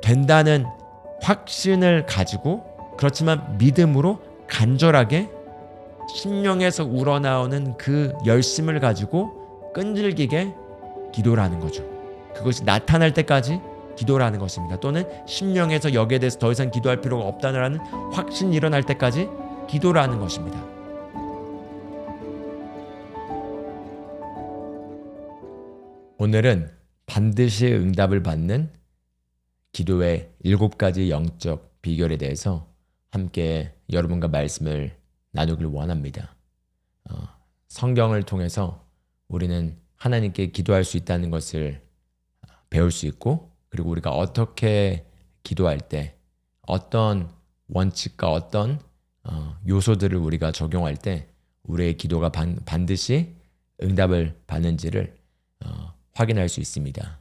된다는 확신을 가지고, 그렇지만 믿음으로 간절하게 심령에서 우러나오는 그 열심을 가지고 끈질기게 기도를 하는 거죠. 그것이 나타날 때까지 기도를 하는 것입니다. 또는 심령에서 여기에 대해서 더 이상 기도할 필요가 없다는 확신이 일어날 때까지 기도를 하는 것입니다. 오늘은 반드시 응답을 받는 기도의 7가지 영적 비결에 대해서 함께 여러분과 말씀을 나누길 원합니다. 성경을 통해서 우리는 하나님께 기도할 수 있다는 것을 배울 수 있고, 그리고 우리가 어떻게 기도할 때 어떤 원칙과 어떤 요소들을 우리가 적용할 때 우리의 기도가 반드시 응답을 받는지를 확인할 수 있습니다.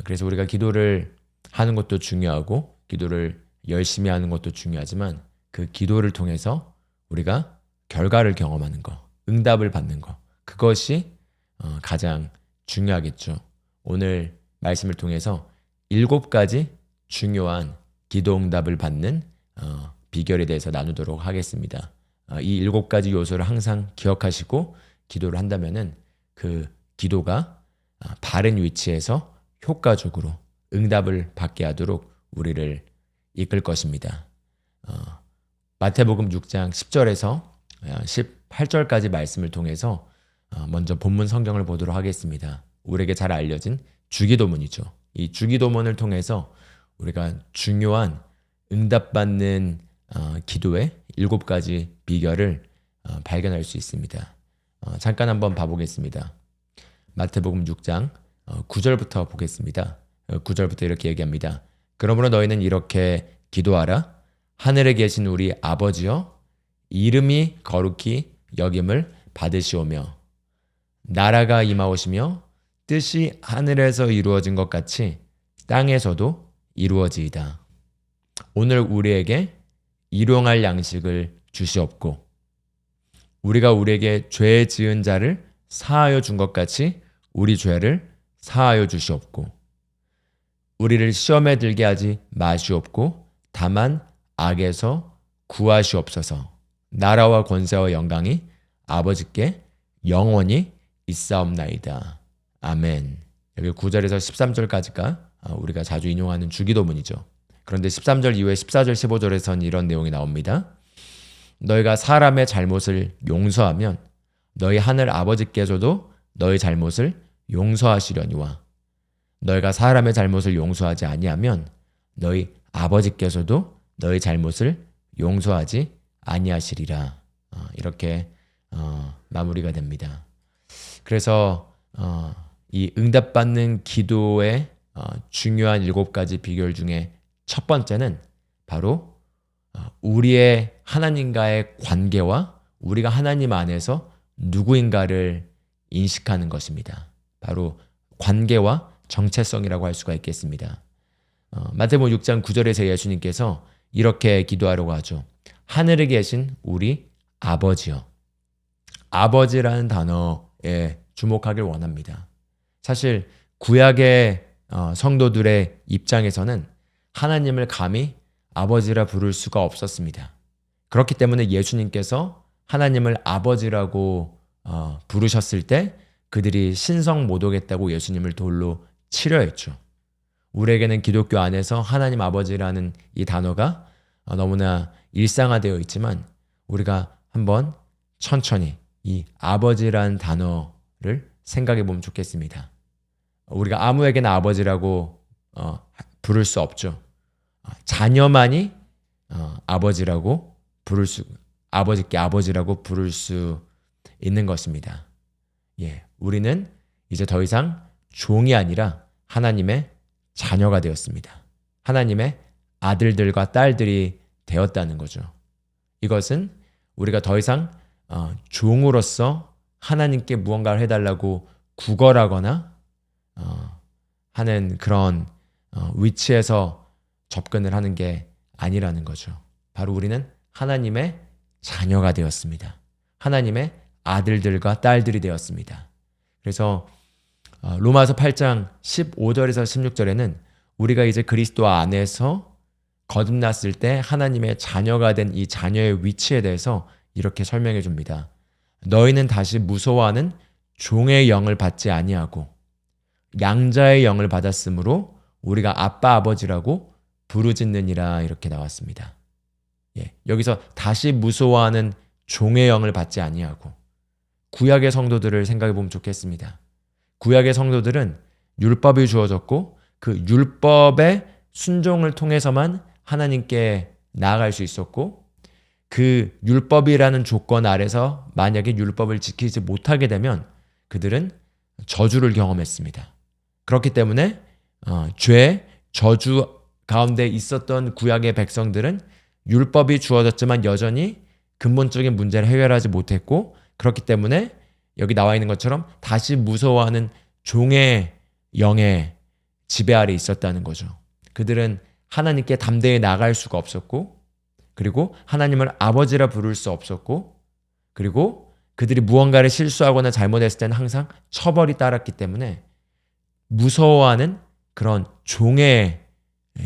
그래서 우리가 기도를 하는 것도 중요하고 기도를 열심히 하는 것도 중요하지만 그 기도를 통해서 우리가 결과를 경험하는 거, 응답을 받는 거, 그것이 가장 중요하겠죠. 오늘 말씀을 통해서 7가지 중요한 기도 응답을 받는 비결에 대해서 나누도록 하겠습니다. 이 7가지 요소를 항상 기억하시고 기도를 한다면은 그 기도가 바른 위치에서 효과적으로 응답을 받게 하도록 우리를 이끌 것입니다. 마태복음 6장 10절에서 18절까지 말씀을 통해서 먼저 본문 성경을 보도록 하겠습니다. 우리에게 잘 알려진 주기도문이죠. 이 주기도문을 통해서 우리가 중요한 응답받는 기도의 7가지 비결을 발견할 수 있습니다. 잠깐 한번 봐보겠습니다. 마태복음 6장 9절부터 보겠습니다. 9절부터 이렇게 얘기합니다. 그러므로 너희는 이렇게 기도하라. 하늘에 계신 우리 아버지여, 이름이 거룩히 여김을 받으시오며 나라가 임하오시며 뜻이 하늘에서 이루어진 것 같이 땅에서도 이루어지이다. 오늘 우리에게 일용할 양식을 주시옵고 우리가 우리에게 죄 지은 자를 사하여 준 것 같이 우리 죄를 사하여 주시옵고 우리를 시험에 들게 하지 마시옵고 다만 악에서 구하시옵소서. 나라와 권세와 영광이 아버지께 영원히 있사옵나이다. 아멘. 여기 9절에서 13절까지가 우리가 자주 인용하는 주기도문이죠. 그런데 13절 이후에 14절, 15절에서는 이런 내용이 나옵니다. 너희가 사람의 잘못을 용서하면 너희 하늘 아버지께서도 너희 잘못을 용서하시려니와 너희가 사람의 잘못을 용서하지 아니하면 너희 아버지께서도 너희 잘못을 용서하지 아니하시리라. 이렇게 마무리가 됩니다. 그래서 이 응답받는 기도의 중요한 7가지 비결 중에 첫 번째는 바로 우리의 하나님과의 관계와 우리가 하나님 안에서 누구인가를 인식하는 것입니다. 바로 관계와 정체성이라고 할 수가 있겠습니다. 마태복음 6장 9절에서 예수님께서 이렇게 기도하려고 하죠. 하늘에 계신 우리 아버지여. 아버지라는 단어에 주목하길 원합니다. 사실 구약의 성도들의 입장에서는 하나님을 감히 아버지라 부를 수가 없었습니다. 그렇기 때문에 예수님께서 하나님을 아버지라고 부르셨을 때 그들이 신성 모독했다고 예수님을 돌로 치려 했죠. 우리에게는 기독교 안에서 하나님 아버지라는 이 단어가 너무나 일상화되어 있지만 우리가 한번 천천히 이 아버지라는 단어를 생각해 보면 좋겠습니다. 우리가 아무에게나 아버지라고 부를 수 없죠. 자녀만이 아버지라고 아버지께 아버지라고 부를 수 있는 것입니다. 우리는 이제 더 이상 종이 아니라 하나님의 자녀가 되었습니다. 하나님의 아들들과 딸들이 되었다는 거죠. 이것은 우리가 더 이상 종으로서 하나님께 무언가를 해달라고 구걸하거나 하는 그런 위치에서 접근을 하는 게 아니라는 거죠. 바로 우리는 하나님의 자녀가 되었습니다. 하나님의 아들들과 딸들이 되었습니다. 그래서 로마서 8장 15절에서 16절에는 우리가 이제 그리스도 안에서 거듭났을 때 하나님의 자녀가 된 이 자녀의 위치에 대해서 이렇게 설명해 줍니다. 너희는 다시 무서워하는 종의 영을 받지 아니하고 양자의 영을 받았으므로 우리가 아빠 아버지라고 부르짖느니라 이렇게 나왔습니다. 여기서 다시 무서워하는 종의 영을 받지 아니하고 구약의 성도들을 생각해 보면 좋겠습니다. 구약의 성도들은 율법이 주어졌고 그 율법의 순종을 통해서만 하나님께 나아갈 수 있었고 그 율법이라는 조건 아래서 만약에 율법을 지키지 못하게 되면 그들은 저주를 경험했습니다. 그렇기 때문에 죄, 저주 가운데 있었던 구약의 백성들은 율법이 주어졌지만 여전히 근본적인 문제를 해결하지 못했고 그렇기 때문에 여기 나와 있는 것처럼 다시 무서워하는 종의 영의 지배 아래 있었다는 거죠. 그들은 하나님께 담대히 나갈 수가 없었고 그리고 하나님을 아버지라 부를 수 없었고 그리고 그들이 무언가를 실수하거나 잘못했을 때는 항상 처벌이 따랐기 때문에 무서워하는 그런 종의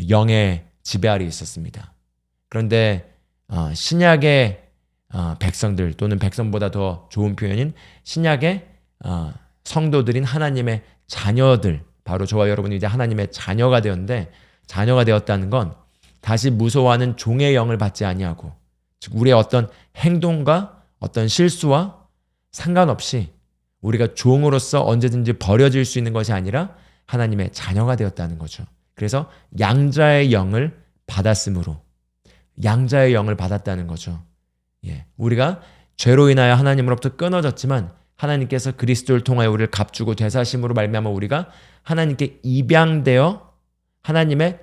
영의 지배 아래 있었습니다. 그런데 신약의 백성들 또는 백성보다 더 좋은 표현인 신약의 성도들인 하나님의 자녀들 바로 저와 여러분이 이제 하나님의 자녀가 되었는데 자녀가 되었다는 건 다시 무서워하는 종의 영을 받지 아니하고 즉 우리의 어떤 행동과 어떤 실수와 상관없이 우리가 종으로서 언제든지 버려질 수 있는 것이 아니라 하나님의 자녀가 되었다는 거죠. 그래서 양자의 영을 받았으므로 양자의 영을 받았다는 거죠. 우리가 죄로 인하여 하나님으로부터 끊어졌지만 하나님께서 그리스도를 통하여 우리를 값주고 되사심으로 말미암아 우리가 하나님께 입양되어 하나님의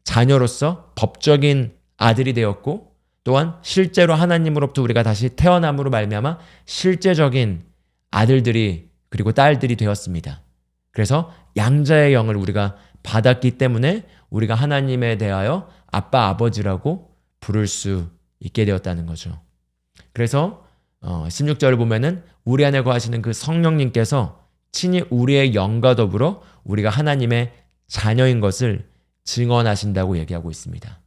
자녀로서 법적인 아들이 되었고 또한 실제로 하나님으로부터 우리가 다시 태어남으로 말미암아 실제적인 아들들이 그리고 딸들이 되었습니다. 그래서 양자의 영을 우리가 받았기 때문에 우리가 하나님에 대하여 아빠 아버지라고 부를 수 있게 되었다는 거죠. 그래서 16절을 보면은 우리 안에 거하시는 그 성령님께서 친히 우리의 영과 더불어 우리가 하나님의 자녀인 것을 증언하신다고 얘기하고 있습니다.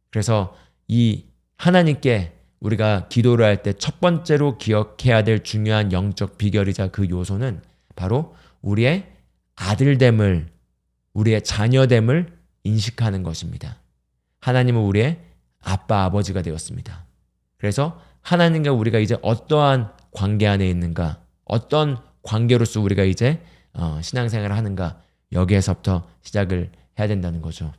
그래서 이 하나님께 우리가 기도를 할 때 첫 번째로 기억해야 될 중요한 영적 비결이자 그 요소는 바로 우리의 아들됨을, 우리의 자녀됨을 인식하는 것입니다. 하나님은 우리의 아빠, 아버지가 되었습니다. 그래서 하나님과 우리가 이제 어떠한 관계 안에 있는가, 어떤 관계로서 우리가 이제 신앙생활을 하는가, 여기에서부터 시작을 해야 된다는 거죠.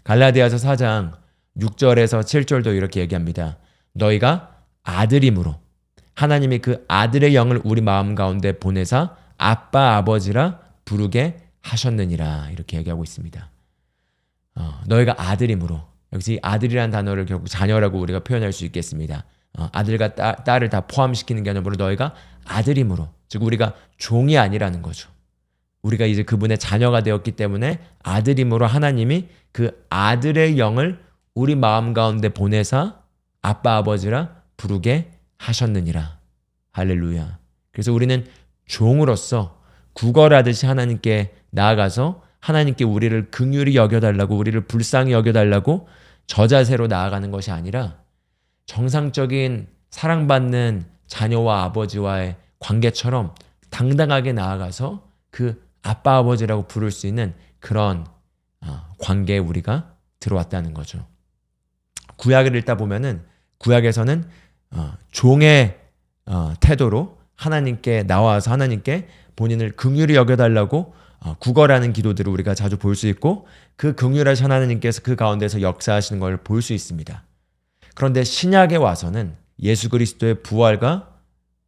갈라디아서 4장 6절에서 7절도 이렇게 얘기합니다. 너희가 아들임으로 하나님이 그 아들의 영을 우리 마음 가운데 보내사 아빠 아버지라 부르게 하셨느니라 이렇게 얘기하고 있습니다. 너희가 아들임으로 여기서 이 아들이라는 단어를 결국 자녀라고 우리가 표현할 수 있겠습니다. 아들과 딸을 다 포함시키는 개념으로 너희가 아들임으로 즉 우리가 종이 아니라는 거죠. 우리가 이제 그분의 자녀가 되었기 때문에 아들임으로 하나님이 그 아들의 영을 우리 마음 가운데 보내사 아빠 아버지라 부르게 하셨느니라. 할렐루야. 그래서 우리는 종으로서 구걸하듯이 하나님께 나아가서 하나님께 우리를 긍휼히 여겨달라고 우리를 불쌍히 여겨달라고 저자세로 나아가는 것이 아니라 정상적인 사랑받는 자녀와 아버지와의 관계처럼 당당하게 나아가서 그 아빠 아버지라고 부를 수 있는 그런 관계에 우리가 들어왔다는 거죠. 구약을 읽다 보면은 구약에서는 종의 태도로 하나님께 나와서 하나님께 본인을 긍휼히 여겨달라고 구걸하는 기도들을 우리가 자주 볼 수 있고 그 긍휼하신 하나님께서 그 가운데서 역사하시는 걸 볼 수 있습니다. 그런데 신약에 와서는 예수 그리스도의 부활과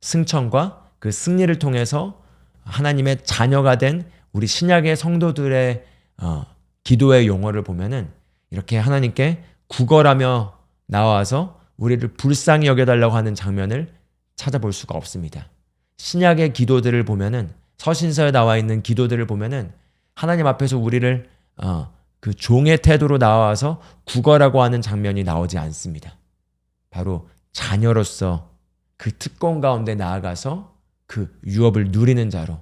승천과 그 승리를 통해서 하나님의 자녀가 된 우리 신약의 성도들의 기도의 용어를 보면은 이렇게 하나님께 구걸하며 나와서 우리를 불쌍히 여겨달라고 하는 장면을 찾아볼 수가 없습니다. 신약의 기도들을 보면은 서신서에 나와 있는 기도들을 보면은 하나님 앞에서 우리를 그 종의 태도로 나와서 구걸하고 하는 장면이 나오지 않습니다. 바로 자녀로서 그 특권 가운데 나아가서 그 유업을 누리는 자로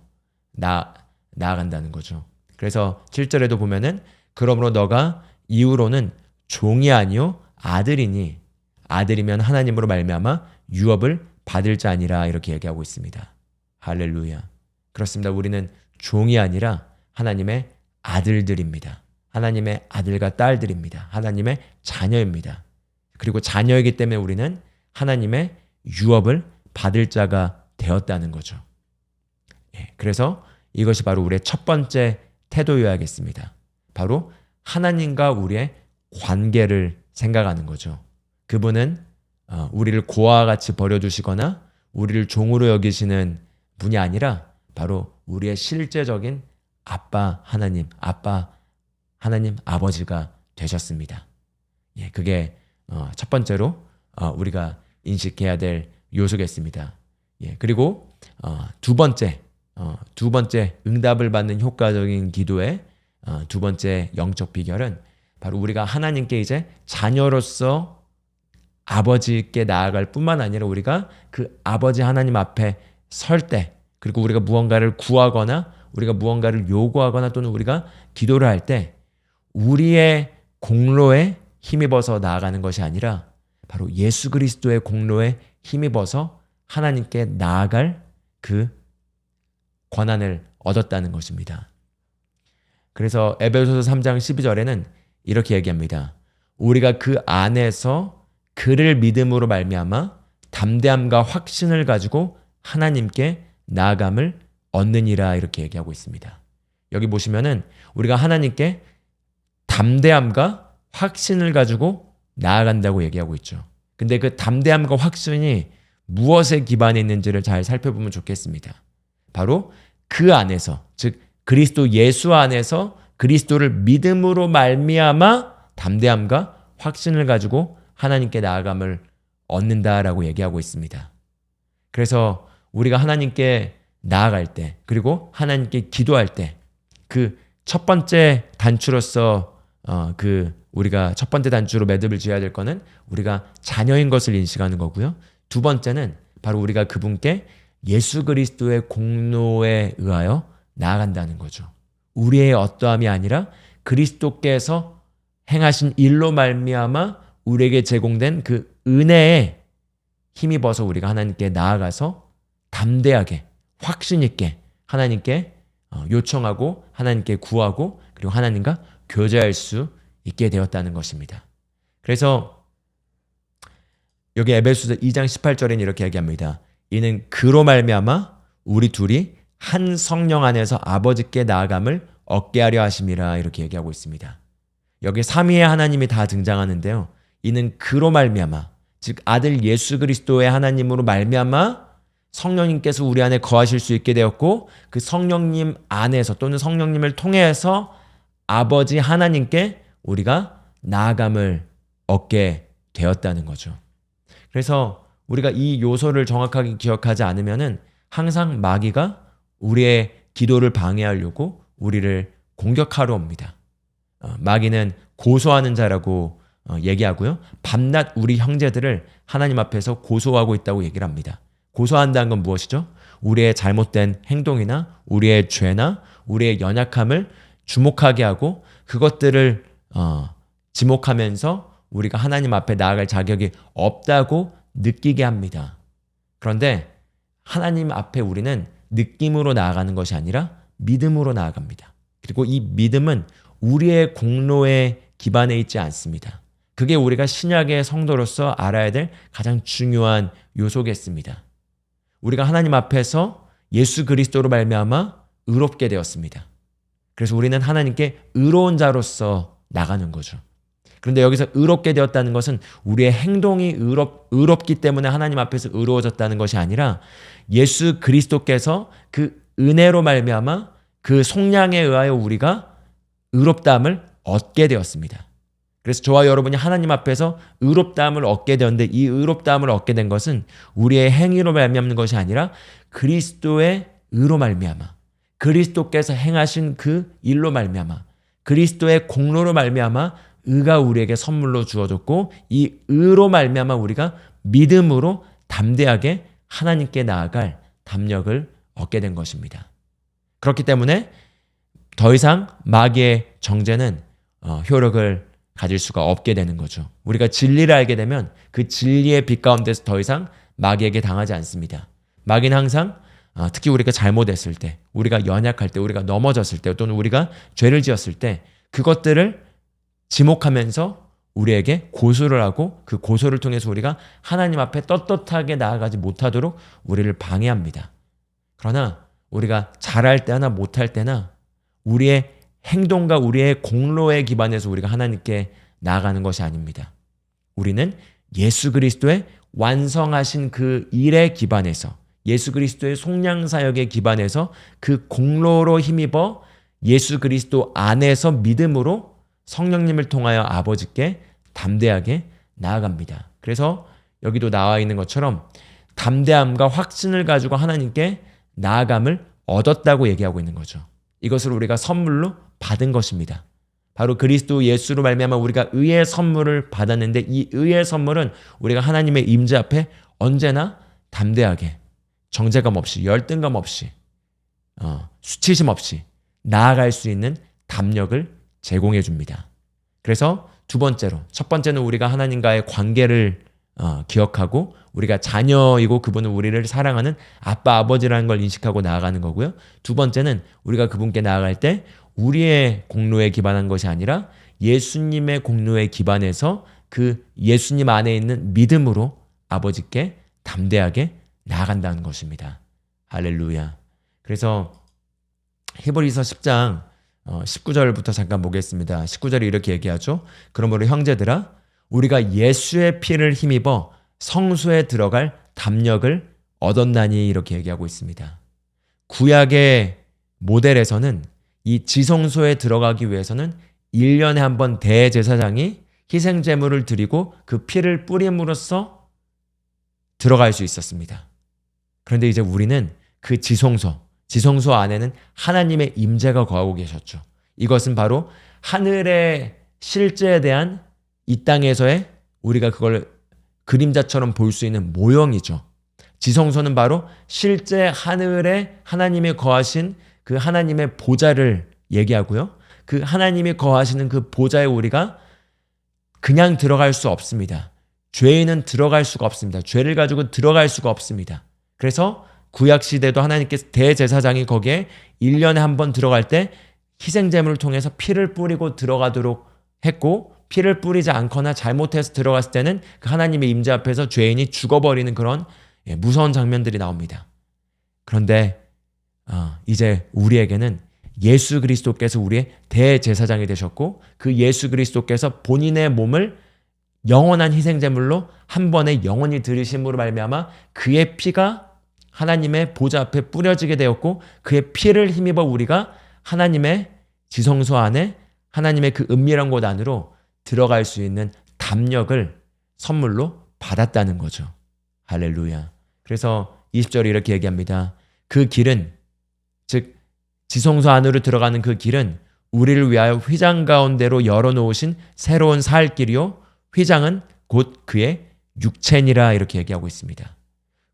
나아간다는 거죠. 그래서 7절에도 보면은 그러므로 너가 이후로는 종이 아니요 아들이니 아들이면 하나님으로 말미암아 유업을 받을 자니라 이렇게 얘기하고 있습니다. 할렐루야. 그렇습니다. 우리는 종이 아니라 하나님의 아들들입니다. 하나님의 아들과 딸들입니다. 하나님의 자녀입니다. 그리고 자녀이기 때문에 우리는 하나님의 유업을 받을 자가 되었다는 거죠. 그래서 이것이 바로 우리의 첫 번째 태도여야겠습니다. 바로 하나님과 우리의 관계를 생각하는 거죠. 그분은 우리를 고아와 같이 버려두시거나 우리를 종으로 여기시는 분이 아니라 바로 우리의 실제적인 아빠 하나님 아버지가 되셨습니다. 그게 첫 번째로 우리가 인식해야 될 요소겠습니다. 그리고 두 번째 응답을 받는 효과적인 기도의 두 번째 영적 비결은 바로 우리가 하나님께 이제 자녀로서 아버지께 나아갈 뿐만 아니라 우리가 그 아버지 하나님 앞에 설 때, 그리고 우리가 무언가를 구하거나 우리가 무언가를 요구하거나 또는 우리가 기도를 할 때 우리의 공로에 힘입어서 나아가는 것이 아니라 바로 예수 그리스도의 공로에 힘입어서 하나님께 나아갈 그 권한을 얻었다는 것입니다. 그래서 에베소서 3장 12절에는 이렇게 얘기합니다. 우리가 그 안에서 그를 믿음으로 말미암아 담대함과 확신을 가지고 하나님께 나아감을 얻느니라 이렇게 얘기하고 있습니다. 여기 보시면은 우리가 하나님께 담대함과 확신을 가지고 나아간다고 얘기하고 있죠. 근데 그 담대함과 확신이 무엇에 기반해 있는지를 잘 살펴보면 좋겠습니다. 바로 그 안에서, 즉 그리스도 예수 안에서 그리스도를 믿음으로 말미암아 담대함과 확신을 가지고 하나님께 나아감을 얻는다라고 얘기하고 있습니다. 그래서 우리가 하나님께 나아갈 때, 그리고 하나님께 기도할 때, 그 첫 번째 단추로서 우리가 첫 번째 단추로 매듭을 지어야 될 거는 우리가 자녀인 것을 인식하는 거고요. 두 번째는 바로 우리가 그분께 예수 그리스도의 공로에 의하여 나아간다는 거죠. 우리의 어떠함이 아니라 그리스도께서 행하신 일로 말미암아 우리에게 제공된 그 은혜에 힘입어서 우리가 하나님께 나아가서 담대하게 확신 있게 하나님께 요청하고 하나님께 구하고 그리고 하나님과 교제할 수 있게 되었다는 것입니다. 그래서 여기 에베소서 2장 18절에는 이렇게 얘기합니다. 이는 그로 말미암아 우리 둘이 한 성령 안에서 아버지께 나아감을 얻게 하려 하심이라 이렇게 얘기하고 있습니다. 여기 삼위의 하나님이 다 등장하는데요. 이는 그로 말미암아, 즉 아들 예수 그리스도의 하나님으로 말미암아 성령님께서 우리 안에 거하실 수 있게 되었고 그 성령님 안에서 또는 성령님을 통해서 아버지 하나님께 우리가 나아감을 얻게 되었다는 거죠. 그래서 우리가 이 요소를 정확하게 기억하지 않으면은 항상 마귀가 우리의 기도를 방해하려고 우리를 공격하러 옵니다. 마귀는 고소하는 자라고 얘기하고요. 밤낮 우리 형제들을 하나님 앞에서 고소하고 있다고 얘기를 합니다. 고소한다는 건 무엇이죠? 우리의 잘못된 행동이나 우리의 죄나 우리의 연약함을 주목하게 하고 그것들을 지목하면서 우리가 하나님 앞에 나아갈 자격이 없다고 느끼게 합니다. 그런데 하나님 앞에 우리는 느낌으로 나아가는 것이 아니라 믿음으로 나아갑니다. 그리고 이 믿음은 우리의 공로에 기반해 있지 않습니다. 그게 우리가 신약의 성도로서 알아야 될 가장 중요한 요소겠습니다. 우리가 하나님 앞에서 예수 그리스도로 말미암아 의롭게 되었습니다. 그래서 우리는 하나님께 의로운 자로서 나가는 거죠. 그런데 여기서 의롭게 되었다는 것은 우리의 행동이 의롭기 때문에 하나님 앞에서 의로워졌다는 것이 아니라 예수 그리스도께서 그 은혜로 말미암아 그 속량에 의하여 우리가 의롭다함을 얻게 되었습니다. 그래서 저와 여러분이 하나님 앞에서 의롭다함을 얻게 되었는데 이 의롭다함을 얻게 된 것은 우리의 행위로 말미암는 것이 아니라 그리스도의 의로 말미암아 그리스도께서 행하신 그 일로 말미암아 그리스도의 공로로 말미암아 의가 우리에게 선물로 주어졌고 이 의로 말미암아 우리가 믿음으로 담대하게 하나님께 나아갈 담력을 얻게 된 것입니다. 그렇기 때문에 더 이상 마귀의 정죄는 효력을 가질 수가 없게 되는 거죠. 우리가 진리를 알게 되면 그 진리의 빛 가운데서 더 이상 마귀에게 당하지 않습니다. 마귀는 항상 특히 우리가 잘못했을 때, 우리가 연약할 때, 우리가 넘어졌을 때, 또는 우리가 죄를 지었을 때 그것들을 지목하면서 우리에게 고소를 하고 그 고소를 통해서 우리가 하나님 앞에 떳떳하게 나아가지 못하도록 우리를 방해합니다. 그러나 우리가 잘할 때나 못할 때나 우리의 행동과 우리의 공로에 기반해서 우리가 하나님께 나아가는 것이 아닙니다. 우리는 예수 그리스도의 완성하신 그 일에 기반해서, 예수 그리스도의 속량사역에 기반해서 그 공로로 힘입어 예수 그리스도 안에서 믿음으로 성령님을 통하여 아버지께 담대하게 나아갑니다. 그래서 여기도 나와 있는 것처럼 담대함과 확신을 가지고 하나님께 나아감을 얻었다고 얘기하고 있는 거죠. 이것을 우리가 선물로 받은 것입니다. 바로 그리스도 예수로 말미암아 우리가 의의 선물을 받았는데, 이 의의 선물은 우리가 하나님의 임재 앞에 언제나 담대하게 정죄감 없이, 열등감 없이, 수치심 없이 나아갈 수 있는 담력을 제공해 줍니다. 그래서 두 번째로, 첫 번째는 우리가 하나님과의 관계를 기억하고 우리가 자녀이고 그분은 우리를 사랑하는 아빠, 아버지라는 걸 인식하고 나아가는 거고요. 두 번째는 우리가 그분께 나아갈 때 우리의 공로에 기반한 것이 아니라 예수님의 공로에 기반해서 그 예수님 안에 있는 믿음으로 아버지께 담대하게 나아간다는 것입니다. 할렐루야. 그래서 히브리서 10장 19절부터 잠깐 보겠습니다. 19절이 이렇게 얘기하죠. 그러므로 형제들아, 우리가 예수의 피를 힘입어 성소에 들어갈 담력을 얻었나니, 이렇게 얘기하고 있습니다. 구약의 모델에서는 이 지성소에 들어가기 위해서는 1년에 한 번 대제사장이 희생제물을 드리고 그 피를 뿌림으로써 들어갈 수 있었습니다. 그런데 이제 우리는 그 지성소 안에는 하나님의 임재가 거하고 계셨죠. 이것은 바로 하늘의 실제에 대한 이 땅에서의 우리가 그걸 그림자처럼 볼 수 있는 모형이죠. 지성소는 바로 실제 하늘에 하나님이 거하신 그 하나님의 보좌를 얘기하고요. 그 하나님이 거하시는 그 보좌에 우리가 그냥 들어갈 수 없습니다. 죄인은 들어갈 수가 없습니다. 죄를 가지고 들어갈 수가 없습니다. 그래서 구약시대도 하나님께서 대제사장이 거기에 1년에 한 번 들어갈 때 희생제물을 통해서 피를 뿌리고 들어가도록 했고, 피를 뿌리지 않거나 잘못해서 들어갔을 때는 그 하나님의 임재 앞에서 죄인이 죽어버리는 그런 무서운 장면들이 나옵니다. 그런데 이제 우리에게는 예수 그리스도께서 우리의 대제사장이 되셨고, 그 예수 그리스도께서 본인의 몸을 영원한 희생제물로 한 번에 영원히 들이심으로 말미암아 그의 피가 하나님의 보좌 앞에 뿌려지게 되었고, 그의 피를 힘입어 우리가 하나님의 지성소 안에 하나님의 그 은밀한 곳 안으로 들어갈 수 있는 담력을 선물로 받았다는 거죠. 할렐루야. 그래서 20절에 이렇게 얘기합니다. 그 길은, 즉 지성소 안으로 들어가는 그 길은 우리를 위하여 휘장 가운데로 열어놓으신 새로운 살 길이요, 휘장은 곧 그의 육체니라, 이렇게 얘기하고 있습니다.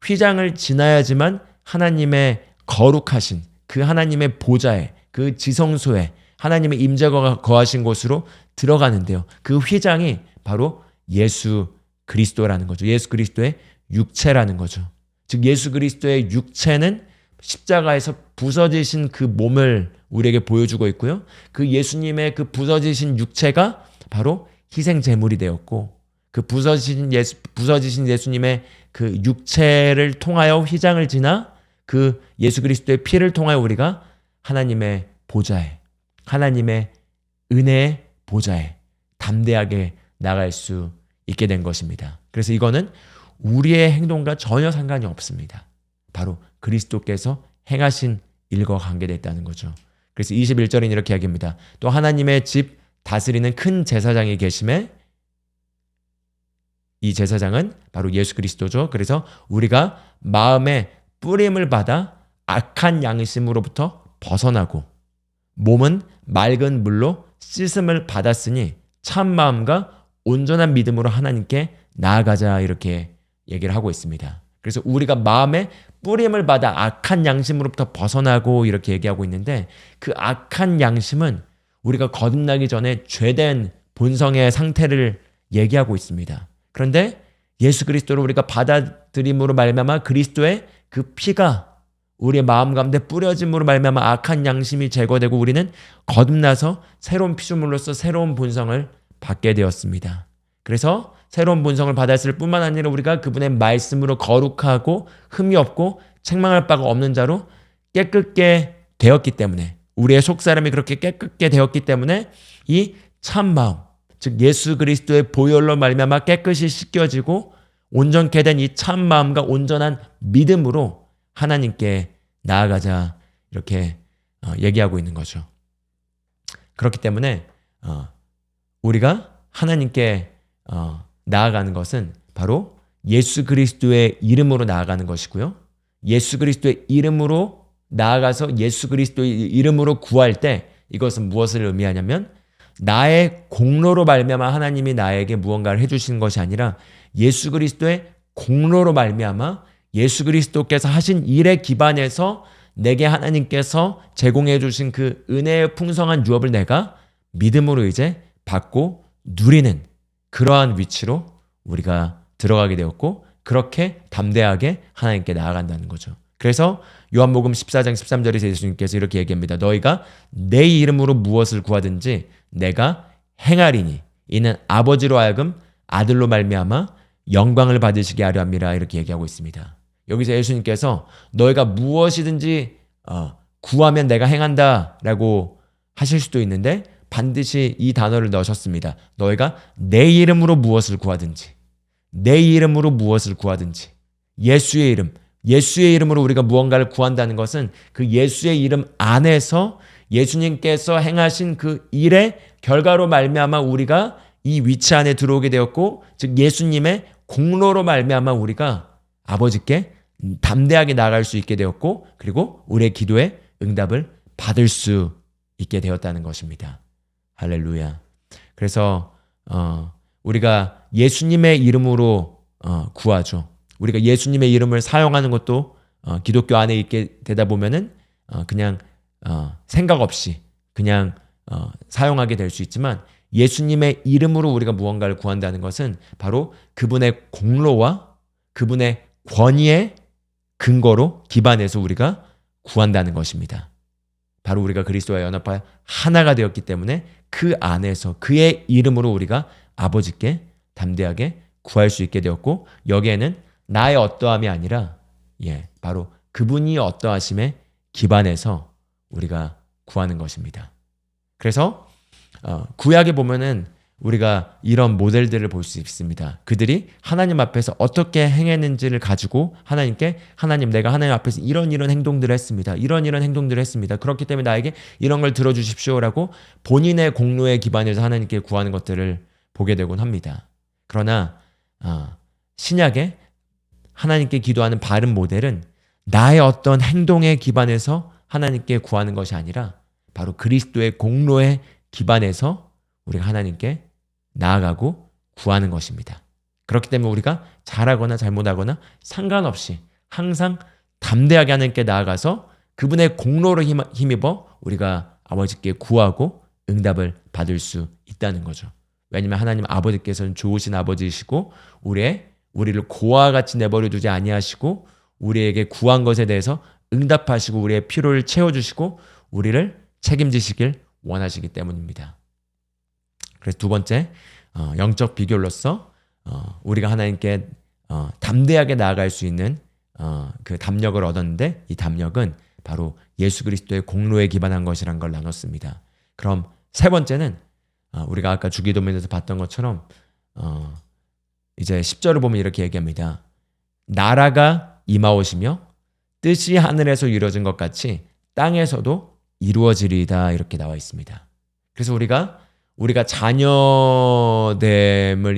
휘장을 지나야지만 하나님의 거룩하신 그 하나님의 보좌에, 그 지성소에 하나님의 임재가 거하신 곳으로 들어가는데요. 그 휘장이 바로 예수 그리스도라는 거죠. 예수 그리스도의 육체라는 거죠. 즉 예수 그리스도의 육체는 십자가에서 부서지신 그 몸을 우리에게 보여주고 있고요. 그 예수님의 그 부서지신 육체가 바로 희생 제물이 되었고, 그 부서지신 예수님의 그 육체를 통하여 휘장을 지나 그 예수 그리스도의 피를 통하여 우리가 하나님의 보좌에, 하나님의 은혜의 보좌에 담대하게 나갈 수 있게 된 것입니다. 그래서 이거는 우리의 행동과 전혀 상관이 없습니다. 바로 그리스도께서 행하신 일과 관계됐다는 거죠. 그래서 21절은 이렇게 이야기합니다. 또 하나님의 집 다스리는 큰 제사장이 계심에, 이 제사장은 바로 예수 그리스도죠. 그래서 우리가 마음에 뿌림을 받아 악한 양심으로부터 벗어나고 몸은 맑은 물로 씻음을 받았으니 참 마음과 온전한 믿음으로 하나님께 나아가자, 이렇게 얘기를 하고 있습니다. 그래서 우리가 마음에 뿌림을 받아 악한 양심으로부터 벗어나고 이렇게 얘기하고 있는데, 그 악한 양심은 우리가 거듭나기 전에 죄된 본성의 상태를 얘기하고 있습니다. 그런데 예수 그리스도를 우리가 받아들임으로 말미암아 그리스도의 그 피가 우리의 마음 가운데 뿌려짐으로 말미암아 악한 양심이 제거되고 우리는 거듭나서 새로운 피조물로서 새로운 본성을 받게 되었습니다. 그래서 새로운 본성을 받았을 뿐만 아니라 우리가 그분의 말씀으로 거룩하고 흠이 없고 책망할 바가 없는 자로 깨끗게 되었기 때문에, 우리의 속사람이 그렇게 깨끗게 되었기 때문에 이 참마음, 즉 예수 그리스도의 보혈로 말미암아 깨끗이 씻겨지고 온전케 된 이 참마음과 온전한 믿음으로 하나님께 나아가자, 이렇게 얘기하고 있는 거죠. 그렇기 때문에 우리가 하나님께 나아가는 것은 바로 예수 그리스도의 이름으로 나아가는 것이고요. 예수 그리스도의 이름으로 나아가서 예수 그리스도의 이름으로 구할 때 이것은 무엇을 의미하냐면, 나의 공로로 말미암아 하나님이 나에게 무언가를 해주시는 것이 아니라 예수 그리스도의 공로로 말미암아 예수 그리스도께서 하신 일에 기반해서 내게 하나님께서 제공해 주신 그 은혜의 풍성한 유업을 내가 믿음으로 이제 받고 누리는 그러한 위치로 우리가 들어가게 되었고, 그렇게 담대하게 하나님께 나아간다는 거죠. 그래서 요한복음 14장 13절에서 예수님께서 이렇게 얘기합니다. 너희가 내 이름으로 무엇을 구하든지 내가 행하리니 이는 아버지로 하여금 아들로 말미암아 영광을 받으시게 하려 함이라, 이렇게 얘기하고 있습니다. 여기서 예수님께서 너희가 무엇이든지 구하면 내가 행한다 라고 하실 수도 있는데, 반드시 이 단어를 넣으셨습니다. 너희가 내 이름으로 무엇을 구하든지, 내 이름으로 무엇을 구하든지, 예수의 이름, 예수의 이름으로 우리가 무언가를 구한다는 것은 그 예수의 이름 안에서 예수님께서 행하신 그 일의 결과로 말미암아 우리가 이 위치 안에 들어오게 되었고, 즉 예수님의 공로로 말미암아 우리가 아버지께 담대하게 나아갈 수 있게 되었고, 그리고 우리의 기도에 응답을 받을 수 있게 되었다는 것입니다. 할렐루야. 그래서 우리가 예수님의 이름으로 구하죠. 우리가 예수님의 이름을 사용하는 것도 기독교 안에 있게 되다 보면은 그냥 생각 없이 그냥 사용하게 될 수 있지만, 예수님의 이름으로 우리가 무언가를 구한다는 것은 바로 그분의 공로와 그분의 권위의 근거로 기반해서 우리가 구한다는 것입니다. 바로 우리가 그리스도와 연합하여 하나가 되었기 때문에 그 안에서 그의 이름으로 우리가 아버지께 담대하게 구할 수 있게 되었고, 여기에는 나의 어떠함이 아니라 바로 그분이 어떠하심에 기반해서 우리가 구하는 것입니다. 그래서 구약에 보면은 우리가 이런 모델들을 볼 수 있습니다. 그들이 하나님 앞에서 어떻게 행했는지를 가지고 하나님께, 하나님 내가 하나님 앞에서 이런 행동들을 했습니다. 이런 행동들을 했습니다. 그렇기 때문에 나에게 이런 걸 들어주십시오라고 본인의 공로에 기반해서 하나님께 구하는 것들을 보게 되곤 합니다. 그러나 신약에 하나님께 기도하는 바른 모델은 나의 어떤 행동에 기반해서 하나님께 구하는 것이 아니라 바로 그리스도의 공로에 기반해서 우리가 하나님께 나아가고 구하는 것입니다. 그렇기 때문에 우리가 잘하거나 잘못하거나 상관없이 항상 담대하게 하나님께 나아가서 그분의 공로로 힘입어 우리가 아버지께 구하고 응답을 받을 수 있다는 거죠. 왜냐하면 하나님 아버지께서는 좋으신 아버지이시고 우리를 고아와 같이 내버려 두지 아니하시고 우리에게 구한 것에 대해서 응답하시고 우리의 필요를 채워주시고 우리를 책임지시길 원하시기 때문입니다. 그래서 두 번째, 영적 비결로서 우리가 하나님께 담대하게 나아갈 수 있는 그 담력을 얻었는데, 이 담력은 바로 예수 그리스도의 공로에 기반한 것이란 걸 나눴습니다. 그럼 세 번째는 우리가 아까 주기도문에서 봤던 것처럼 이제 10절을 보면 이렇게 얘기합니다. 나라가 임하오시며 뜻이 하늘에서 이루어진 것 같이 땅에서도 이루어지리이다, 이렇게 나와 있습니다. 그래서 우리가 자녀됨을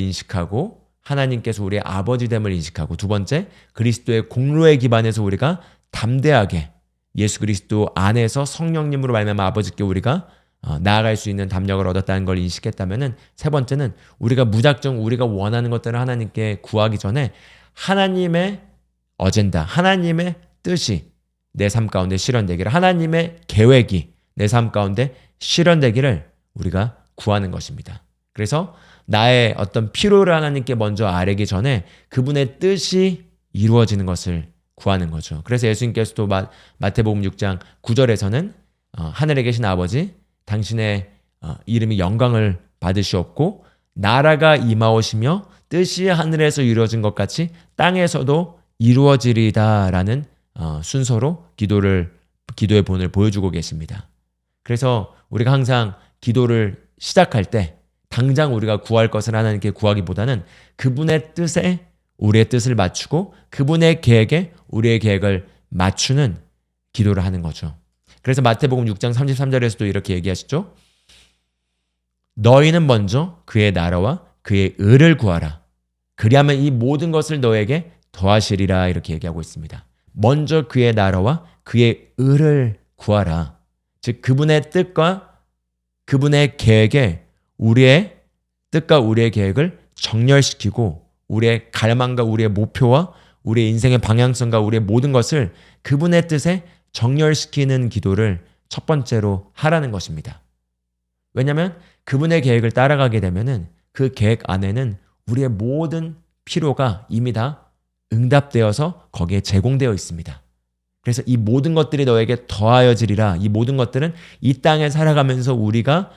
인식하고 하나님께서 우리의 아버지됨을 인식하고, 두 번째 그리스도의 공로에 기반해서 우리가 담대하게 예수 그리스도 안에서 성령님으로 말미암아 아버지께 우리가 나아갈 수 있는 담력을 얻었다는 걸 인식했다면은, 세 번째는 우리가 무작정 우리가 원하는 것들을 하나님께 구하기 전에 하나님의 어젠다, 하나님의 뜻이 내 삶 가운데 실현되기를, 하나님의 계획이 내 삶 가운데 실현되기를 우리가 구하는 것입니다. 그래서 나의 어떤 필요를 하나님께 먼저 아뢰기 전에 그분의 뜻이 이루어지는 것을 구하는 거죠. 그래서 예수님께서도 마태복음 6장 9절에서는 하늘에 계신 아버지, 당신의 이름이 영광을 받으시옵고 나라가 임하오시며 뜻이 하늘에서 이루어진 것 같이 땅에서도 이루어지리다라는 순서로 기도의 본을 보여주고 계십니다. 그래서 우리가 항상 기도를 시작할 때 당장 우리가 구할 것을 하나님께 구하기보다는 그분의 뜻에 우리의 뜻을 맞추고 그분의 계획에 우리의 계획을 맞추는 기도를 하는 거죠. 그래서 마태복음 6장 33절에서도 이렇게 얘기하시죠. 너희는 먼저 그의 나라와 그의 의를 구하라. 그리하면 이 모든 것을 너에게 더하시리라. 이렇게 얘기하고 있습니다. 먼저 그의 나라와 그의 의를 구하라. 즉 그분의 뜻과 그분의 계획에 우리의 뜻과 우리의 계획을 정렬시키고 우리의 갈망과 우리의 목표와 우리의 인생의 방향성과 우리의 모든 것을 그분의 뜻에 정렬시키는 기도를 첫 번째로 하라는 것입니다. 왜냐하면 그분의 계획을 따라가게 되면은 그 계획 안에는 우리의 모든 필요가 이미 다 응답되어서 거기에 제공되어 있습니다. 그래서 이 모든 것들이 너에게 더하여지리라. 이 모든 것들은 이 땅에 살아가면서 우리가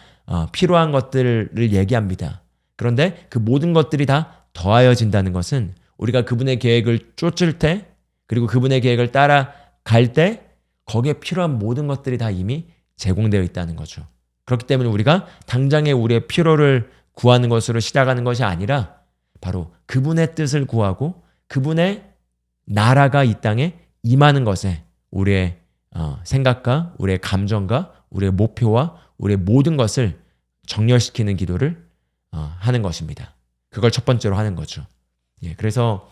필요한 것들을 얘기합니다. 그런데 그 모든 것들이 다 더하여진다는 것은 우리가 그분의 계획을 쫓을 때 그리고 그분의 계획을 따라갈 때 거기에 필요한 모든 것들이 다 이미 제공되어 있다는 거죠. 그렇기 때문에 우리가 당장에 우리의 필요를 구하는 것으로 시작하는 것이 아니라 바로 그분의 뜻을 구하고 그분의 나라가 이 땅에 임하는 것에 우리의 생각과 우리의 감정과 우리의 목표와 우리의 모든 것을 정렬시키는 기도를 하는 것입니다. 그걸 첫 번째로 하는 거죠. 그래서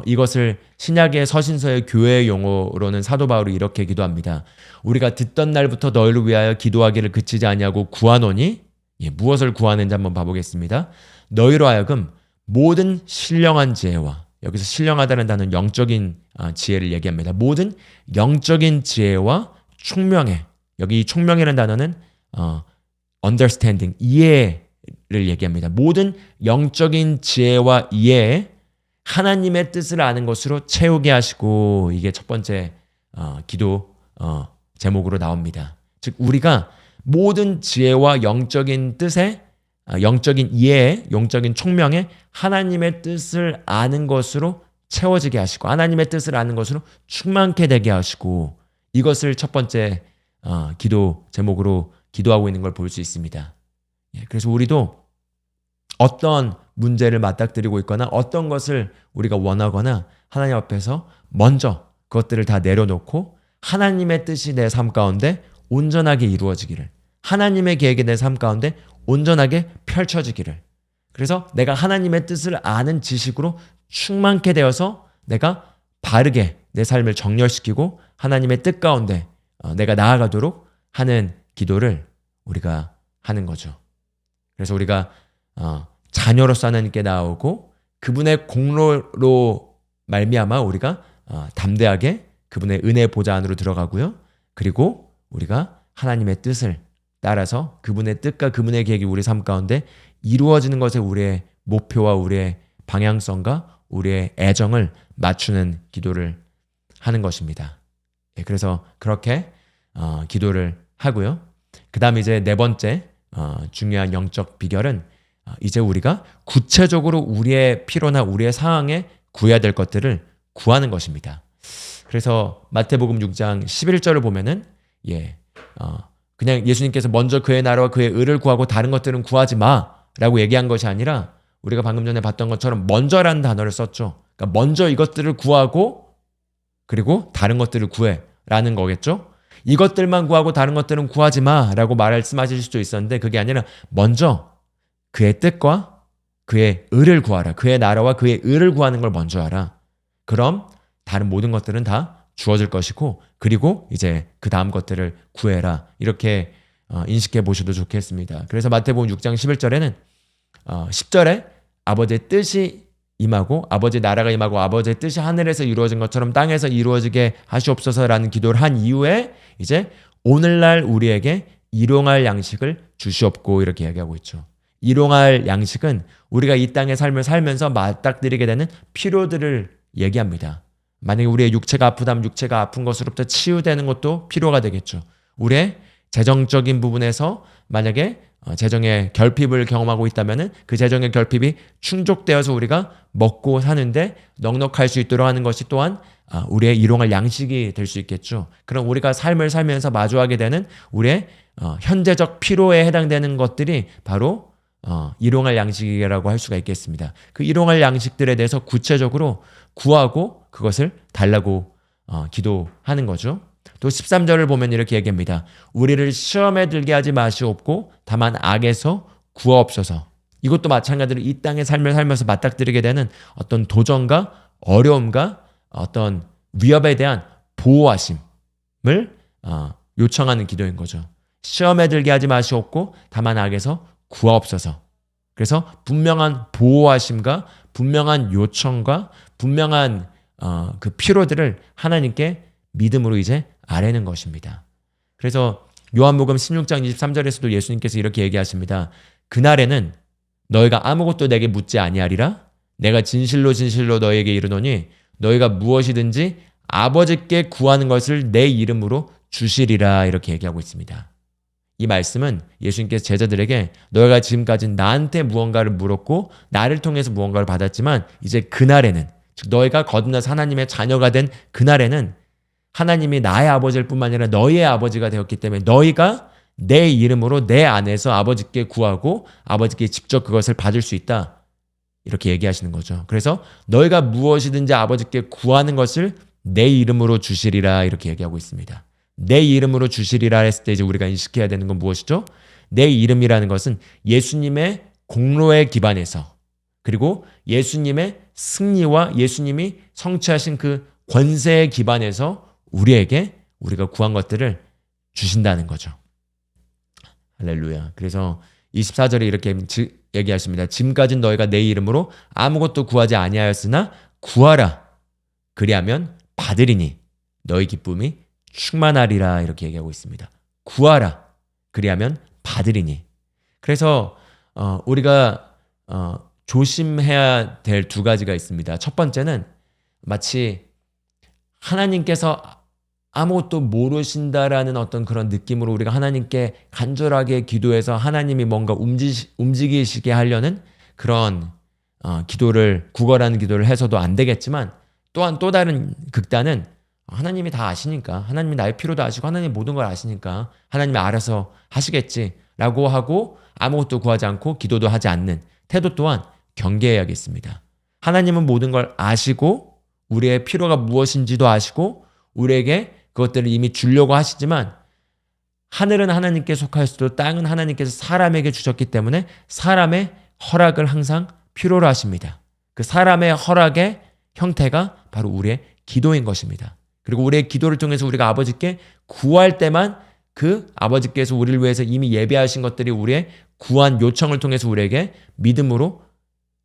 이것을 신약의 서신서의 교회의 용어로는 사도 바울이 이렇게 기도합니다. 우리가 듣던 날부터 너희를 위하여 기도하기를 그치지 아니하고 구하노니 무엇을 구하는지 한번 봐보겠습니다. 너희로 하여금 모든 신령한 지혜와, 여기서 신령하다는 단어는 영적인 지혜를 얘기합니다. 모든 영적인 지혜와 총명에, 여기 총명이라는 단어는 understanding, 이해를 얘기합니다. 모든 영적인 지혜와 이해에 하나님의 뜻을 아는 것으로 채우게 하시고, 이게 첫 번째 기도 제목으로 나옵니다. 즉 우리가 모든 지혜와 영적인 뜻에, 영적인 이해에, 영적인 총명에 하나님의 뜻을 아는 것으로 채워지게 하시고 하나님의 뜻을 아는 것으로 충만케 되게 하시고, 이것을 첫 번째 기도 제목으로 기도하고 있는 걸 볼 수 있습니다. 그래서 우리도 어떤 문제를 맞닥뜨리고 있거나 어떤 것을 우리가 원하거나 하나님 앞에서 먼저 그것들을 다 내려놓고 하나님의 뜻이 내 삶 가운데 온전하게 이루어지기를, 하나님의 계획이 내 삶 가운데 온전하게 펼쳐지기를, 그래서 내가 하나님의 뜻을 아는 지식으로 충만케 되어서 내가 바르게 내 삶을 정렬시키고 하나님의 뜻 가운데 내가 나아가도록 하는 기도를 우리가 하는 거죠. 그래서 우리가 자녀로서 하나님께 나오고 그분의 공로로 말미암아 우리가 담대하게 그분의 은혜 보좌 안으로 들어가고요. 그리고 우리가 하나님의 뜻을 따라서 그분의 뜻과 그분의 계획이 우리 삶 가운데 이루어지는 것에 우리의 목표와 우리의 방향성과 우리의 애정을 맞추는 기도를 하는 것입니다. 그래서 그렇게 기도를 하고요. 그 다음 이제 네 번째 중요한 영적 비결은 이제 우리가 구체적으로 우리의 필요나 우리의 상황에 구해야 될 것들을 구하는 것입니다. 그래서 마태복음 6장 11절을 보면은 그냥 예수님께서 먼저 그의 나라와 그의 의를 구하고 다른 것들은 구하지 마라고 얘기한 것이 아니라 우리가 방금 전에 봤던 것처럼 먼저라는 단어를 썼죠. 그러니까 먼저 이것들을 구하고 그리고 다른 것들을 구해라는 거겠죠. 이것들만 구하고 다른 것들은 구하지 마라고 말씀하실 수도 있었는데 그게 아니라 먼저 그의 뜻과 그의 의를 구하라. 그의 나라와 그의 의를 구하는 걸 먼저 하라. 그럼 다른 모든 것들은 다 주어질 것이고 그리고 이제 그 다음 것들을 구해라. 이렇게 인식해 보셔도 좋겠습니다. 그래서 마태복음 6장 11절에는 10절에 아버지의 뜻이 임하고 아버지 나라가 임하고 아버지의 뜻이 하늘에서 이루어진 것처럼 땅에서 이루어지게 하시옵소서라는 기도를 한 이후에 이제 오늘날 우리에게 일용할 양식을 주시옵고 이렇게 이야기하고 있죠. 일용할 양식은 우리가 이 땅의 삶을 살면서 맞닥뜨리게 되는 필요들을 얘기합니다. 만약에 우리의 육체가 아프다면 육체가 아픈 것으로부터 치유되는 것도 필요가 되겠죠. 우리의 재정적인 부분에서 만약에 재정의 결핍을 경험하고 있다면 그 재정의 결핍이 충족되어서 우리가 먹고 사는데 넉넉할 수 있도록 하는 것이 또한 우리의 일용할 양식이 될 수 있겠죠. 그럼 우리가 삶을 살면서 마주하게 되는 우리의 현재적 필요에 해당되는 것들이 바로 일용할 양식이라고 할 수가 있겠습니다. 그 일용할 양식들에 대해서 구체적으로 구하고 그것을 달라고 기도하는 거죠. 또 13절을 보면 이렇게 얘기합니다. 우리를 시험에 들게 하지 마시옵고 다만 악에서 구하옵소서. 이것도 마찬가지로 이 땅의 삶을 살면서 맞닥뜨리게 되는 어떤 도전과 어려움과 어떤 위협에 대한 보호하심을 요청하는 기도인 거죠. 시험에 들게 하지 마시옵고 다만 악에서 구하옵소서. 그래서 분명한 보호하심과 분명한 요청과 분명한 그 필요들을 하나님께 믿음으로 이제 아뢰는 것입니다. 그래서 요한복음 16장 23절에서도 예수님께서 이렇게 얘기하십니다. 그날에는 너희가 아무것도 내게 묻지 아니하리라. 내가 진실로 진실로 너희에게 이르노니 너희가 무엇이든지 아버지께 구하는 것을 내 이름으로 주시리라 이렇게 얘기하고 있습니다. 이 말씀은 예수님께서 제자들에게 너희가 지금까지 나한테 무언가를 물었고 나를 통해서 무언가를 받았지만 이제 그날에는 즉 너희가 거듭나서 하나님의 자녀가 된 그날에는 하나님이 나의 아버지일 뿐만 아니라 너희의 아버지가 되었기 때문에 너희가 내 이름으로 내 안에서 아버지께 구하고 아버지께 직접 그것을 받을 수 있다. 이렇게 얘기하시는 거죠. 그래서 너희가 무엇이든지 아버지께 구하는 것을 내 이름으로 주시리라 이렇게 얘기하고 있습니다. 내 이름으로 주시리라 했을 때 이제 우리가 인식해야 되는 건 무엇이죠? 내 이름이라는 것은 예수님의 공로에 기반해서 그리고 예수님의 승리와 예수님이 성취하신 그 권세에 기반해서 우리가 구한 것들을 주신다는 거죠. 할렐루야. 그래서 24절에 이렇게 얘기하십니다. 지금까지는 너희가 내 이름으로 아무것도 구하지 아니하였으나 구하라. 그리하면 받으리니 너희 기쁨이 충만하리라 이렇게 얘기하고 있습니다. 구하라. 그리하면 받으리니. 그래서 우리가 조심해야 될 두 가지가 있습니다. 첫 번째는 마치 하나님께서 아무것도 모르신다라는 어떤 그런 느낌으로 우리가 하나님께 간절하게 기도해서 하나님이 뭔가 움직이시게 하려는 그런 구걸하는 기도를 해서도 안 되겠지만 또한 또 다른 극단은 하나님이 다 아시니까 하나님이 나의 필요도 아시고 하나님이 모든 걸 아시니까 하나님이 알아서 하시겠지라고 하고 아무것도 구하지 않고 기도도 하지 않는 태도 또한 경계해야겠습니다. 하나님은 모든 걸 아시고 우리의 필요가 무엇인지도 아시고 우리에게 그것들을 이미 주려고 하시지만 하늘은 하나님께 속하였어도 땅은 하나님께서 사람에게 주셨기 때문에 사람의 허락을 항상 필요로 하십니다. 그 사람의 허락의 형태가 바로 우리의 기도인 것입니다. 그리고 우리의 기도를 통해서 우리가 아버지께 구할 때만 그 아버지께서 우리를 위해서 이미 예배하신 것들이 우리의 구한 요청을 통해서 우리에게 믿음으로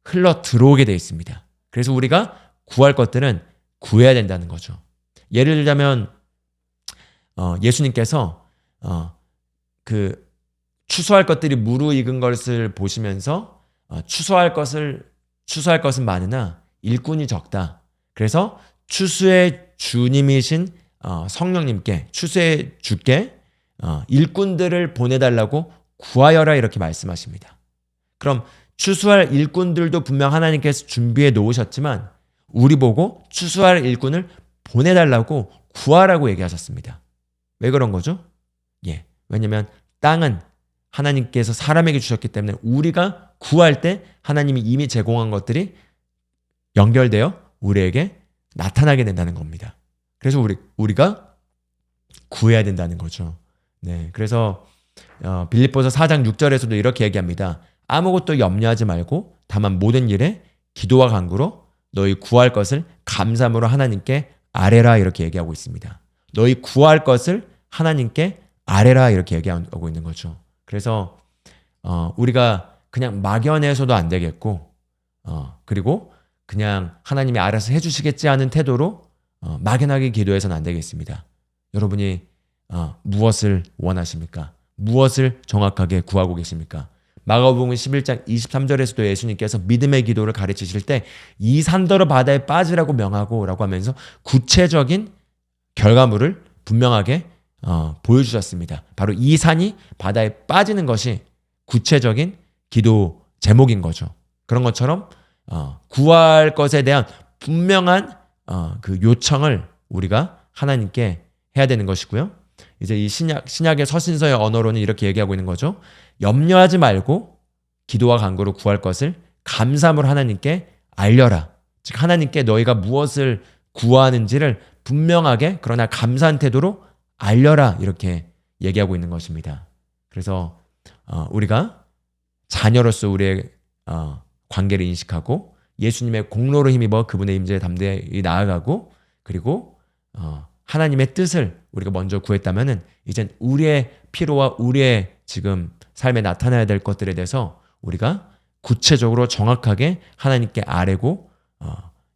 흘러 들어오게 되어 있습니다. 그래서 우리가 구할 것들은 구해야 된다는 거죠. 예를 들자면 예수님께서 그 추수할 것들이 무르익은 것을 보시면서 추수할 것은 많으나 일꾼이 적다. 그래서 추수의 주님이신 성령님께 추수의 주께 일꾼들을 보내달라고 구하여라 이렇게 말씀하십니다. 그럼 추수할 일꾼들도 분명 하나님께서 준비해 놓으셨지만 우리 보고 추수할 일꾼을 보내달라고 구하라고 얘기하셨습니다. 왜 그런 거죠? 왜냐하면 땅은 하나님께서 사람에게 주셨기 때문에 우리가 구할 때 하나님이 이미 제공한 것들이 연결되어 우리에게 나타나게 된다는 겁니다. 그래서 우리가 구해야 된다는 거죠. 그래서 빌립보서 4장 6절에서도 이렇게 얘기합니다. 아무것도 염려하지 말고 다만 모든 일에 기도와 간구로 너희 구할 것을 감사함으로 하나님께 아뢰라 이렇게 얘기하고 있습니다. 너희 구할 것을 하나님께 아뢰라 이렇게 얘기하고 있는 거죠. 그래서 우리가 그냥 막연해서도 안 되겠고 그리고 그냥 하나님이 알아서 해주시겠지 하는 태도로 막연하게 기도해서는 안 되겠습니다. 여러분이 무엇을 원하십니까? 무엇을 정확하게 구하고 계십니까? 마가복음 11장 23절에서도 예수님께서 믿음의 기도를 가르치실 때 이 산더러 바다에 빠지라고 명하고 라고 하면서 구체적인 결과물을 분명하게 보여주셨습니다. 바로 이 산이 바다에 빠지는 것이 구체적인 기도 제목인 거죠. 그런 것처럼 구할 것에 대한 분명한 그 요청을 우리가 하나님께 해야 되는 것이고요. 이제 이 신약의 서신서의 언어로는 이렇게 얘기하고 있는 거죠. 염려하지 말고 기도와 간구로 구할 것을 감사함으로 하나님께 알려라. 즉 하나님께 너희가 무엇을 구하는지를 분명하게 그러나 감사한 태도로 알려라. 이렇게 얘기하고 있는 것입니다. 그래서 우리가 자녀로서 우리의 관계를 인식하고 예수님의 공로로 힘입어 그분의 임재에 담대히 나아가고 그리고 하나님의 뜻을 우리가 먼저 구했다면은 이젠 우리의 필요와 우리의 지금 삶에 나타나야 될 것들에 대해서 우리가 구체적으로 정확하게 하나님께 아뢰고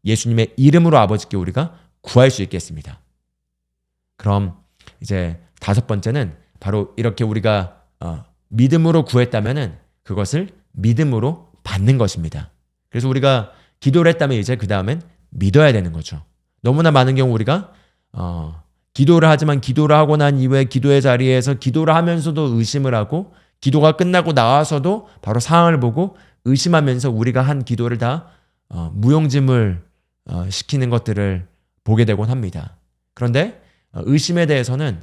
예수님의 이름으로 아버지께 우리가 구할 수 있겠습니다. 그럼 이제 5번째는 바로 이렇게 우리가 믿음으로 구했다면은 그것을 믿음으로 받는 것입니다. 그래서 우리가 기도를 했다면 이제 그 다음엔 믿어야 되는 거죠. 너무나 많은 경우 우리가 기도를 하지만 기도를 하고 난 이후에 기도의 자리에서 기도를 하면서도 의심을 하고 기도가 끝나고 나와서도 바로 상황을 보고 의심하면서 우리가 한 기도를 다 무용지물 시키는 것들을 보게 되곤 합니다. 그런데 의심에 대해서는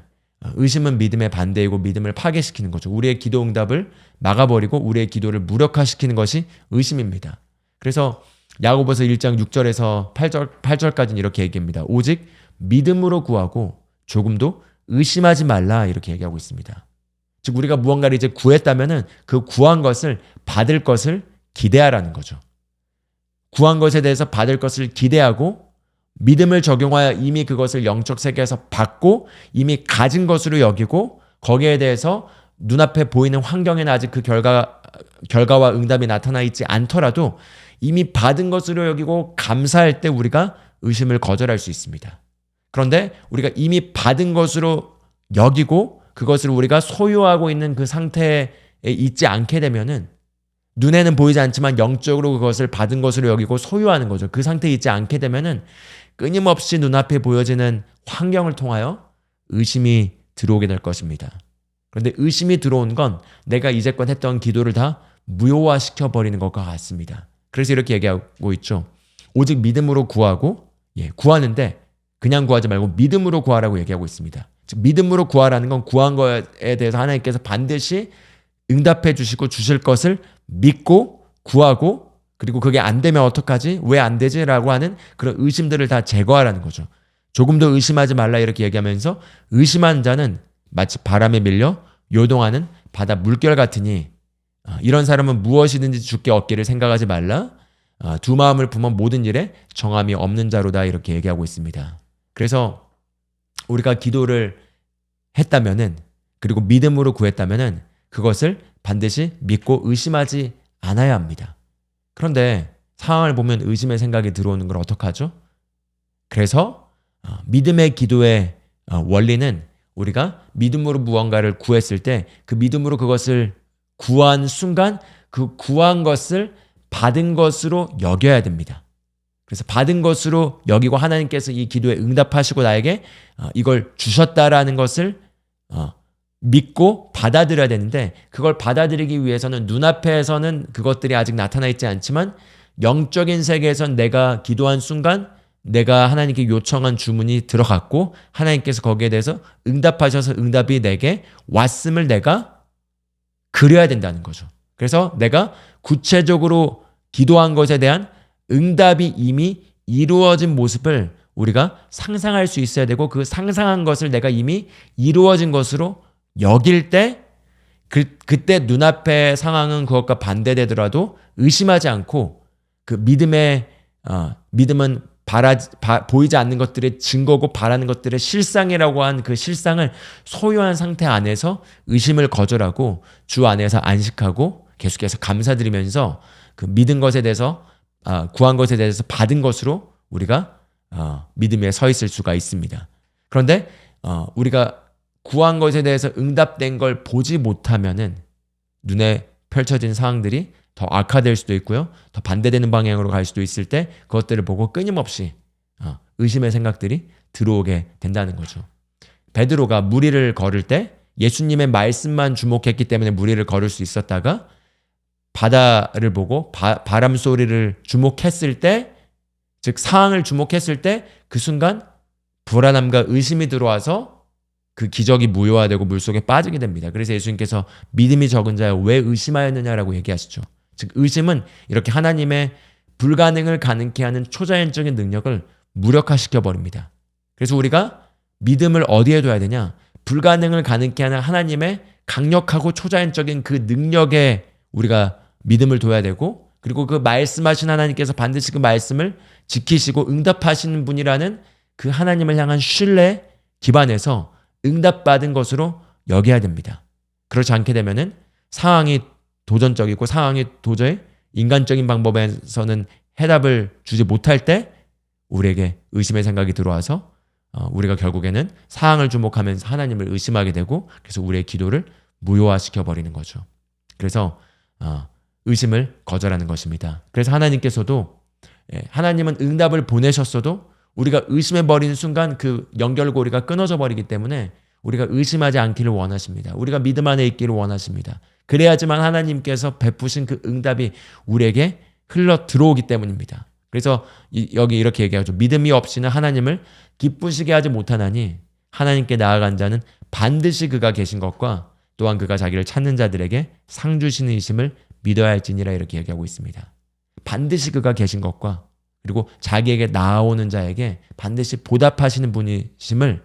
의심은 믿음의 반대이고 믿음을 파괴시키는 거죠. 우리의 기도 응답을 막아버리고 우리의 기도를 무력화시키는 것이 의심입니다. 그래서 야고보서 1장 6절에서 8절까지는 이렇게 얘기합니다. 오직 믿음으로 구하고 조금도 의심하지 말라 이렇게 얘기하고 있습니다. 즉 우리가 무언가를 이제 구했다면은 그 구한 것을 받을 것을 기대하라는 거죠. 구한 것에 대해서 받을 것을 기대하고 믿음을 적용하여 이미 그것을 영적 세계에서 받고 이미 가진 것으로 여기고 거기에 대해서 눈앞에 보이는 환경에는 아직 그 결과와 응답이 나타나 있지 않더라도 이미 받은 것으로 여기고 감사할 때 우리가 의심을 거절할 수 있습니다. 그런데 우리가 이미 받은 것으로 여기고 그것을 우리가 소유하고 있는 그 상태에 있지 않게 되면은 눈에는 보이지 않지만 영적으로 그것을 받은 것으로 여기고 소유하는 거죠. 그 상태에 있지 않게 되면은 끊임없이 눈앞에 보여지는 환경을 통하여 의심이 들어오게 될 것입니다. 그런데 의심이 들어온 건 내가 이제껏 했던 기도를 다 무효화시켜버리는 것과 같습니다. 그래서 이렇게 얘기하고 있죠. 오직 믿음으로 구하고 구하는데 그냥 구하지 말고 믿음으로 구하라고 얘기하고 있습니다. 즉 믿음으로 구하라는 건 구한 것에 대해서 하나님께서 반드시 응답해 주시고 주실 것을 믿고 구하고 그리고 그게 안 되면 어떡하지? 왜 안 되지? 라고 하는 그런 의심들을 다 제거하라는 거죠. 조금 더 의심하지 말라 이렇게 얘기하면서 의심한 자는 마치 바람에 밀려 요동하는 바다 물결 같으니 이런 사람은 무엇이든지 주께 얻기를 생각하지 말라. 두 마음을 품어 모든 일에 정함이 없는 자로다 이렇게 얘기하고 있습니다. 그래서 우리가 기도를 했다면은 그리고 믿음으로 구했다면은 그것을 반드시 믿고 의심하지 않아야 합니다. 그런데 상황을 보면 의심의 생각이 들어오는 걸 어떡하죠? 그래서 믿음의 기도의 원리는 우리가 믿음으로 무언가를 구했을 때 그 믿음으로 그것을 구한 순간 그 구한 것을 받은 것으로 여겨야 됩니다. 그래서 받은 것으로 여기고 하나님께서 이 기도에 응답하시고 나에게 이걸 주셨다라는 것을 믿고 받아들여야 되는데 그걸 받아들이기 위해서는 눈앞에서는 그것들이 아직 나타나 있지 않지만 영적인 세계에선 내가 기도한 순간 내가 하나님께 요청한 주문이 들어갔고 하나님께서 거기에 대해서 응답하셔서 응답이 내게 왔음을 내가 그려야 된다는 거죠. 그래서 내가 구체적으로 기도한 것에 대한 응답이 이미 이루어진 모습을 우리가 상상할 수 있어야 되고 그 상상한 것을 내가 이미 이루어진 것으로 여길 때 그때 눈앞의 상황은 그것과 반대되더라도 의심하지 않고 그 믿음은 보이지 않는 것들의 증거고 바라는 것들의 실상이라고 한 그 실상을 소유한 상태 안에서 의심을 거절하고 주 안에서 안식하고 계속해서 감사드리면서 그 믿은 것에 대해서 구한 것에 대해서 받은 것으로 우리가 믿음에 서 있을 수가 있습니다. 그런데 우리가 구한 것에 대해서 응답된 걸 보지 못하면은 눈에 펼쳐진 상황들이 더 악화될 수도 있고요. 더 반대되는 방향으로 갈 수도 있을 때 그것들을 보고 끊임없이 의심의 생각들이 들어오게 된다는 거죠. 베드로가 무리를 걸을 때 예수님의 말씀만 주목했기 때문에 무리를 걸을 수 있었다가 바다를 보고 바람 소리를 주목했을 때, 즉 상황을 주목했을 때 그 순간 불안함과 의심이 들어와서 그 기적이 무효화되고 물속에 빠지게 됩니다. 그래서 예수님께서 믿음이 적은 자여 왜 의심하였느냐라고 얘기하시죠. 즉 의심은 이렇게 하나님의 불가능을 가능케 하는 초자연적인 능력을 무력화시켜 버립니다. 그래서 우리가 믿음을 어디에 둬야 되냐? 불가능을 가능케 하는 하나님의 강력하고 초자연적인 그 능력에 우리가 믿음을 둬야 되고, 그리고 그 말씀하신 하나님께서 반드시 그 말씀을 지키시고 응답하시는 분이라는 그 하나님을 향한 신뢰에 기반해서 응답받은 것으로 여겨야 됩니다. 그렇지 않게 되면은 상황이 도전적이고 상황이 도저히 인간적인 방법에서는 해답을 주지 못할 때 우리에게 의심의 생각이 들어와서 우리가 결국에는 상황을 주목하면서 하나님을 의심하게 되고, 그래서 우리의 기도를 무효화시켜 버리는 거죠. 그래서 의심을 거절하는 것입니다. 그래서 하나님께서도 하나님은 응답을 보내셨어도 우리가 의심해버리는 순간 그 연결고리가 끊어져 버리기 때문에 우리가 의심하지 않기를 원하십니다. 우리가 믿음 안에 있기를 원하십니다. 그래야지만 하나님께서 베푸신 그 응답이 우리에게 흘러 들어오기 때문입니다. 그래서 여기 이렇게 얘기하죠. 믿음이 없이는 하나님을 기쁘시게 하지 못하나니 하나님께 나아간 자는 반드시 그가 계신 것과 또한 그가 자기를 찾는 자들에게 상 주시는 이심을 믿어야 할지니라 이렇게 얘기하고 있습니다. 반드시 그가 계신 것과 그리고 자기에게 나아오는 자에게 반드시 보답하시는 분이심을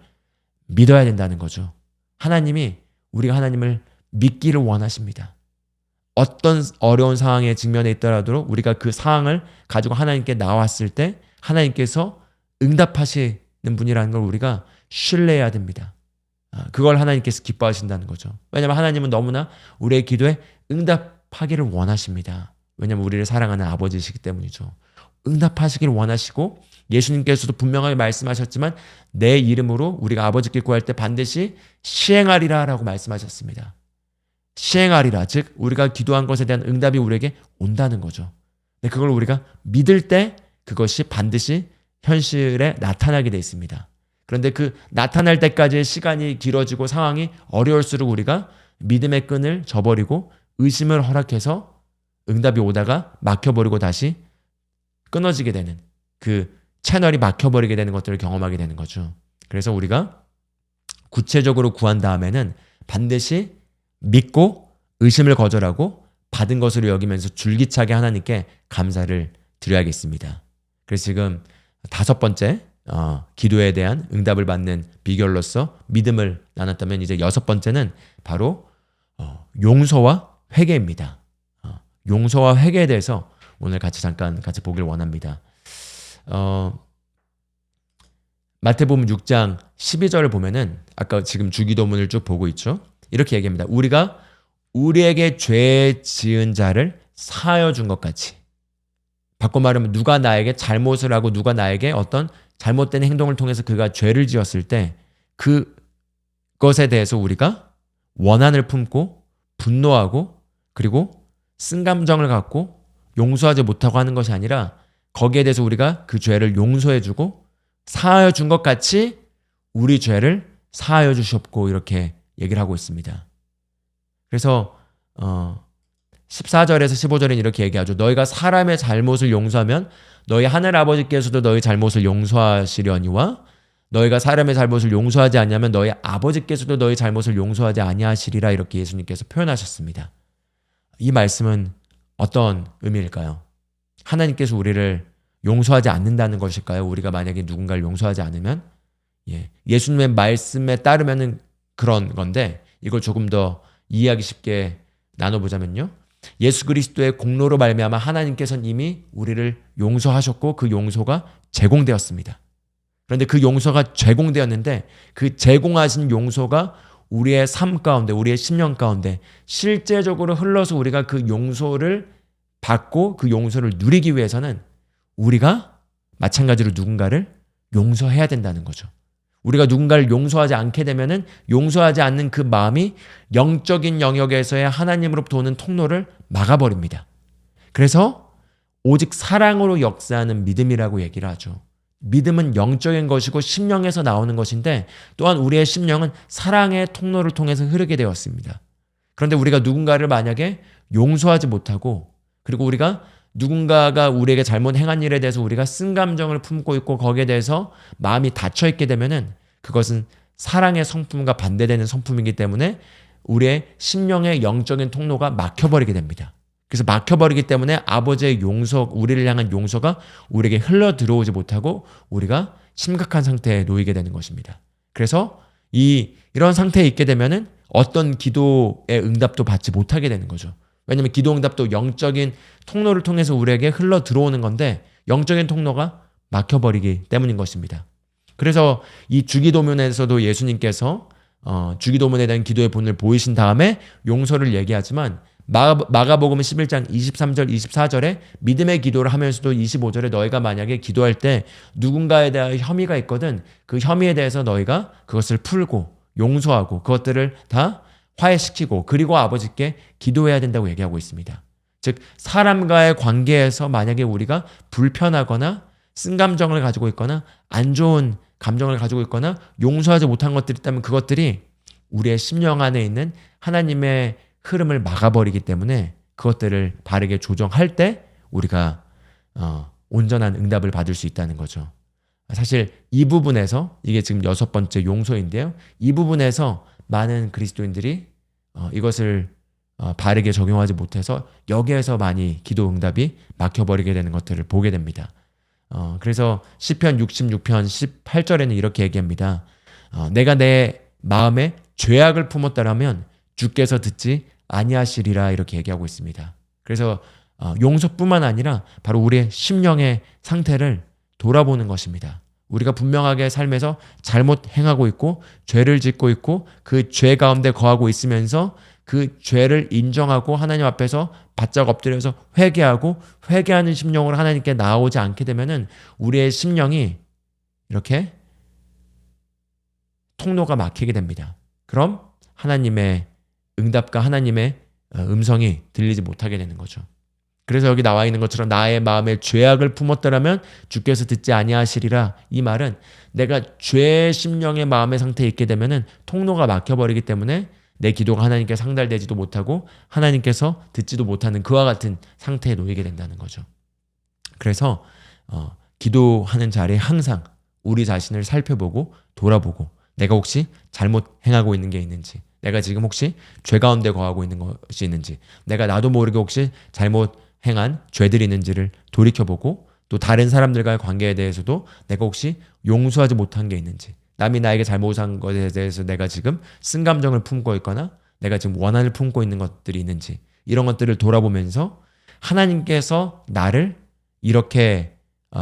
믿어야 된다는 거죠. 하나님이 우리가 하나님을 믿기를 원하십니다. 어떤 어려운 상황에 직면해 있더라도 우리가 그 상황을 가지고 하나님께 나왔을 때 하나님께서 응답하시는 분이라는 걸 우리가 신뢰해야 됩니다. 그걸 하나님께서 기뻐하신다는 거죠. 왜냐하면 하나님은 너무나 우리의 기도에 응답하기를 원하십니다. 왜냐하면 우리를 사랑하는 아버지시기 때문이죠. 응답하시기를 원하시고 예수님께서도 분명하게 말씀하셨지만 내 이름으로 우리가 아버지께 구할 때 반드시 시행하리라 라고 말씀하셨습니다. 시행하리라, 즉 우리가 기도한 것에 대한 응답이 우리에게 온다는 거죠. 근데 그걸 우리가 믿을 때 그것이 반드시 현실에 나타나게 돼 있습니다. 그런데 그 나타날 때까지의 시간이 길어지고 상황이 어려울수록 우리가 믿음의 끈을 저버리고 의심을 허락해서 응답이 오다가 막혀버리고 다시 끊어지게 되는, 그 채널이 막혀버리게 되는 것들을 경험하게 되는 거죠. 그래서 우리가 구체적으로 구한 다음에는 반드시 믿고 의심을 거절하고 받은 것으로 여기면서 줄기차게 하나님께 감사를 드려야겠습니다. 그래서 지금 5번째 기도에 대한 응답을 받는 비결로서 믿음을 나눴다면, 이제 6번째는 바로 용서와 회개입니다. 용서와 회개에 대해서 오늘 잠깐 같이 보길 원합니다. 마태복음 6장 12절을 보면은 아까 지금 주기도문을 쭉 보고 있죠. 이렇게 얘기합니다. 우리가 우리에게 죄 지은 자를 사하여 준 것 같이. 바꿔 말하면 누가 나에게 잘못을 하고 누가 나에게 어떤 잘못된 행동을 통해서 그가 죄를 지었을 때 그것에 대해서 우리가 원한을 품고 분노하고 그리고 쓴감정을 갖고 용서하지 못하고 하는 것이 아니라 거기에 대해서 우리가 그 죄를 용서해주고 사하여 준 것 같이 우리 죄를 사하여 주셨고 이렇게 얘기를 하고 있습니다. 그래서 14절에서 15절에는 이렇게 얘기하죠. 너희가 사람의 잘못을 용서하면 너희 하늘 아버지께서도 너희 잘못을 용서하시려니와 너희가 사람의 잘못을 용서하지 않냐면 너희 아버지께서도 너희 잘못을 용서하지 아니하시리라 이렇게 예수님께서 표현하셨습니다. 이 말씀은 어떤 의미일까요? 하나님께서 우리를 용서하지 않는다는 것일까요? 우리가 만약에 누군가를 용서하지 않으면 예수님의 말씀에 따르면은 그런 건데, 이걸 조금 더 이해하기 쉽게 나눠보자면요, 예수 그리스도의 공로로 말미암아 하나님께서는 이미 우리를 용서하셨고 그 용서가 제공되었습니다. 그런데 그 용서가 제공되었는데 그 제공하신 용서가 우리의 삶 가운데, 우리의 심령 가운데 실제적으로 흘러서 우리가 그 용서를 받고 그 용서를 누리기 위해서는 우리가 마찬가지로 누군가를 용서해야 된다는 거죠. 우리가 누군가를 용서하지 않게 되면은 용서하지 않는 그 마음이 영적인 영역에서의 하나님으로부터 오는 통로를 막아버립니다. 그래서 오직 사랑으로 역사하는 믿음이라고 얘기를 하죠. 믿음은 영적인 것이고 심령에서 나오는 것인데 또한 우리의 심령은 사랑의 통로를 통해서 흐르게 되었습니다. 그런데 우리가 누군가를 만약에 용서하지 못하고 그리고 우리가 누군가가 우리에게 잘못 행한 일에 대해서 우리가 쓴 감정을 품고 있고 거기에 대해서 마음이 닫혀 있게 되면은 그것은 사랑의 성품과 반대되는 성품이기 때문에 우리의 심령의 영적인 통로가 막혀버리게 됩니다. 그래서 막혀버리기 때문에 아버지의 용서, 우리를 향한 용서가 우리에게 흘러 들어오지 못하고 우리가 심각한 상태에 놓이게 되는 것입니다. 그래서 이런 상태에 있게 되면은 어떤 기도의 응답도 받지 못하게 되는 거죠. 왜냐하면 기도 응답도 영적인 통로를 통해서 우리에게 흘러 들어오는 건데 영적인 통로가 막혀버리기 때문인 것입니다. 그래서 이 주기도문에서도 예수님께서 주기도문에 대한 기도의 본을 보이신 다음에 용서를 얘기하지만 마가복음 11장 23절 24절에 믿음의 기도를 하면서도 25절에 너희가 만약에 기도할 때 누군가에 대한 혐의가 있거든 그 혐의에 대해서 너희가 그것을 풀고 용서하고 그것들을 다 화해시키고 그리고 아버지께 기도해야 된다고 얘기하고 있습니다. 즉 사람과의 관계에서 만약에 우리가 불편하거나 쓴 감정을 가지고 있거나 안 좋은 감정을 가지고 있거나 용서하지 못한 것들이 있다면 그것들이 우리의 심령 안에 있는 하나님의 흐름을 막아버리기 때문에 그것들을 바르게 조정할 때 우리가 온전한 응답을 받을 수 있다는 거죠. 사실 이 부분에서 이게 지금 6번째 용서인데요. 이 부분에서 많은 그리스도인들이 이것을 바르게 적용하지 못해서 여기에서 많이 기도 응답이 막혀버리게 되는 것들을 보게 됩니다. 그래서 시편 66편 18절에는 이렇게 얘기합니다. 내가 내 마음에 죄악을 품었다라면 주께서 듣지 아니하시리라 이렇게 얘기하고 있습니다. 그래서 용서뿐만 아니라 바로 우리의 심령의 상태를 돌아보는 것입니다. 우리가 분명하게 삶에서 잘못 행하고 있고 죄를 짓고 있고 그 죄 가운데 거하고 있으면서 그 죄를 인정하고 하나님 앞에서 바짝 엎드려서 회개하고 회개하는 심령으로 하나님께 나오지 않게 되면은 우리의 심령이 이렇게 통로가 막히게 됩니다. 그럼 하나님의 응답과 하나님의 음성이 들리지 못하게 되는 거죠. 그래서 여기 나와 있는 것처럼 나의 마음에 죄악을 품었더라면 주께서 듣지 아니하시리라. 이 말은 내가 죄의 심령의 마음의 상태에 있게 되면은 통로가 막혀버리기 때문에 내 기도가 하나님께 상달되지도 못하고 하나님께서 듣지도 못하는 그와 같은 상태에 놓이게 된다는 거죠. 그래서 기도하는 자리에 항상 우리 자신을 살펴보고 돌아보고 내가 혹시 잘못 행하고 있는 게 있는지 내가 지금 혹시 죄 가운데 거하고 있는 것이 있는지 내가 나도 모르게 혹시 잘못 행한 죄들이 있는지를 돌이켜보고 또 다른 사람들과의 관계에 대해서도 내가 혹시 용서하지 못한 게 있는지 남이 나에게 잘못한 것에 대해서 내가 지금 쓴 감정을 품고 있거나 내가 지금 원한을 품고 있는 것들이 있는지 이런 것들을 돌아보면서 하나님께서 나를 이렇게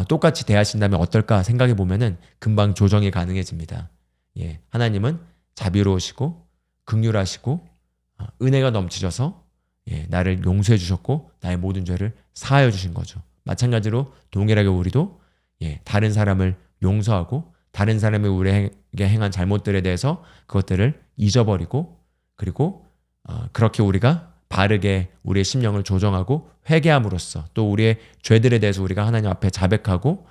똑같이 대하신다면 어떨까 생각해 보면은 금방 조정이 가능해집니다. 예, 하나님은 자비로우시고 긍휼하시고 은혜가 넘치셔서 나를 용서해 주셨고 나의 모든 죄를 사하여 주신 거죠. 마찬가지로 동일하게 우리도 다른 사람을 용서하고 다른 사람이 우리에게 행한 잘못들에 대해서 그것들을 잊어버리고 그리고 그렇게 우리가 바르게 우리의 심령을 조정하고 회개함으로써 또 우리의 죄들에 대해서 우리가 하나님 앞에 자백하고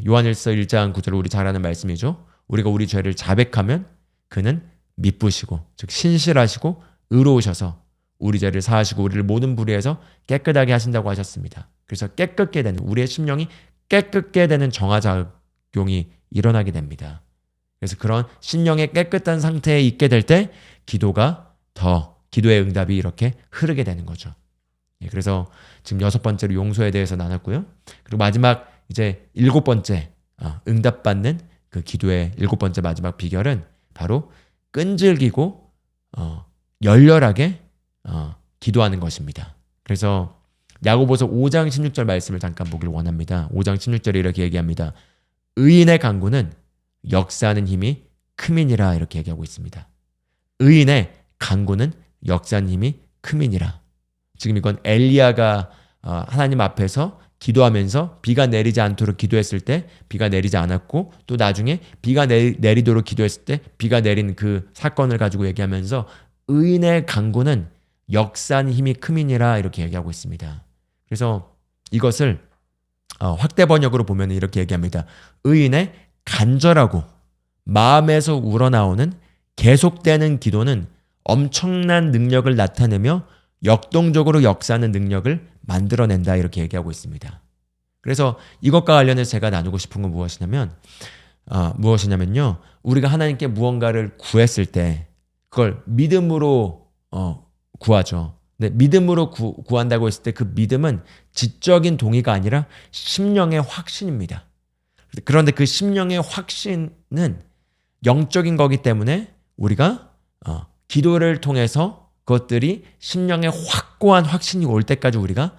요한일서 1장 9절 우리 잘 아는 말씀이죠. 우리가 우리 죄를 자백하면 그는 미쁘시고 즉 신실하시고 의로우셔서 우리 죄를 사하시고 우리를 모든 불의에서 깨끗하게 하신다고 하셨습니다. 그래서 깨끗게 되는 우리의 심령이 깨끗게 되는 정화작용이 일어나게 됩니다. 그래서 그런 심령의 깨끗한 상태에 있게 될 때 기도의 응답이 이렇게 흐르게 되는 거죠. 그래서 지금 6번째로 용서에 대해서 나눴고요. 그리고 마지막 이제 7번째 응답받는 그 기도의 7번째 마지막 비결은 바로 끈질기고 열렬하게 기도하는 것입니다. 그래서 야고보서 5장 16절 말씀을 잠깐 보길 원합니다. 5장 16절에 이렇게 얘기합니다. 의인의 간구는 역사하는 힘이 크민이라 이렇게 얘기하고 있습니다. 의인의 간구는 역사하는 힘이 크민이라. 지금 이건 엘리야가 하나님 앞에서 기도하면서 비가 내리지 않도록 기도했을 때 비가 내리지 않았고, 또 나중에 비가 내리도록 기도했을 때 비가 내린 그 사건을 가지고 얘기하면서 의인의 간구는 역사한 힘이 크미니라 이렇게 얘기하고 있습니다. 그래서 이것을 확대 번역으로 보면 이렇게 얘기합니다. 의인의 간절하고 마음에서 우러나오는 계속되는 기도는 엄청난 능력을 나타내며 역동적으로 역사하는 능력을 만들어낸다 이렇게 얘기하고 있습니다. 그래서 이것과 관련해서 제가 나누고 싶은 건 무엇이냐면요. 우리가 하나님께 무언가를 구했을 때 그걸 믿음으로 구하죠. 네, 믿음으로 구한다고 했을 때 그 믿음은 지적인 동의가 아니라 심령의 확신입니다. 그런데 그 심령의 확신은 영적인 거기 때문에 우리가 기도를 통해서 그것들이 심령의 확고한 확신이 올 때까지 우리가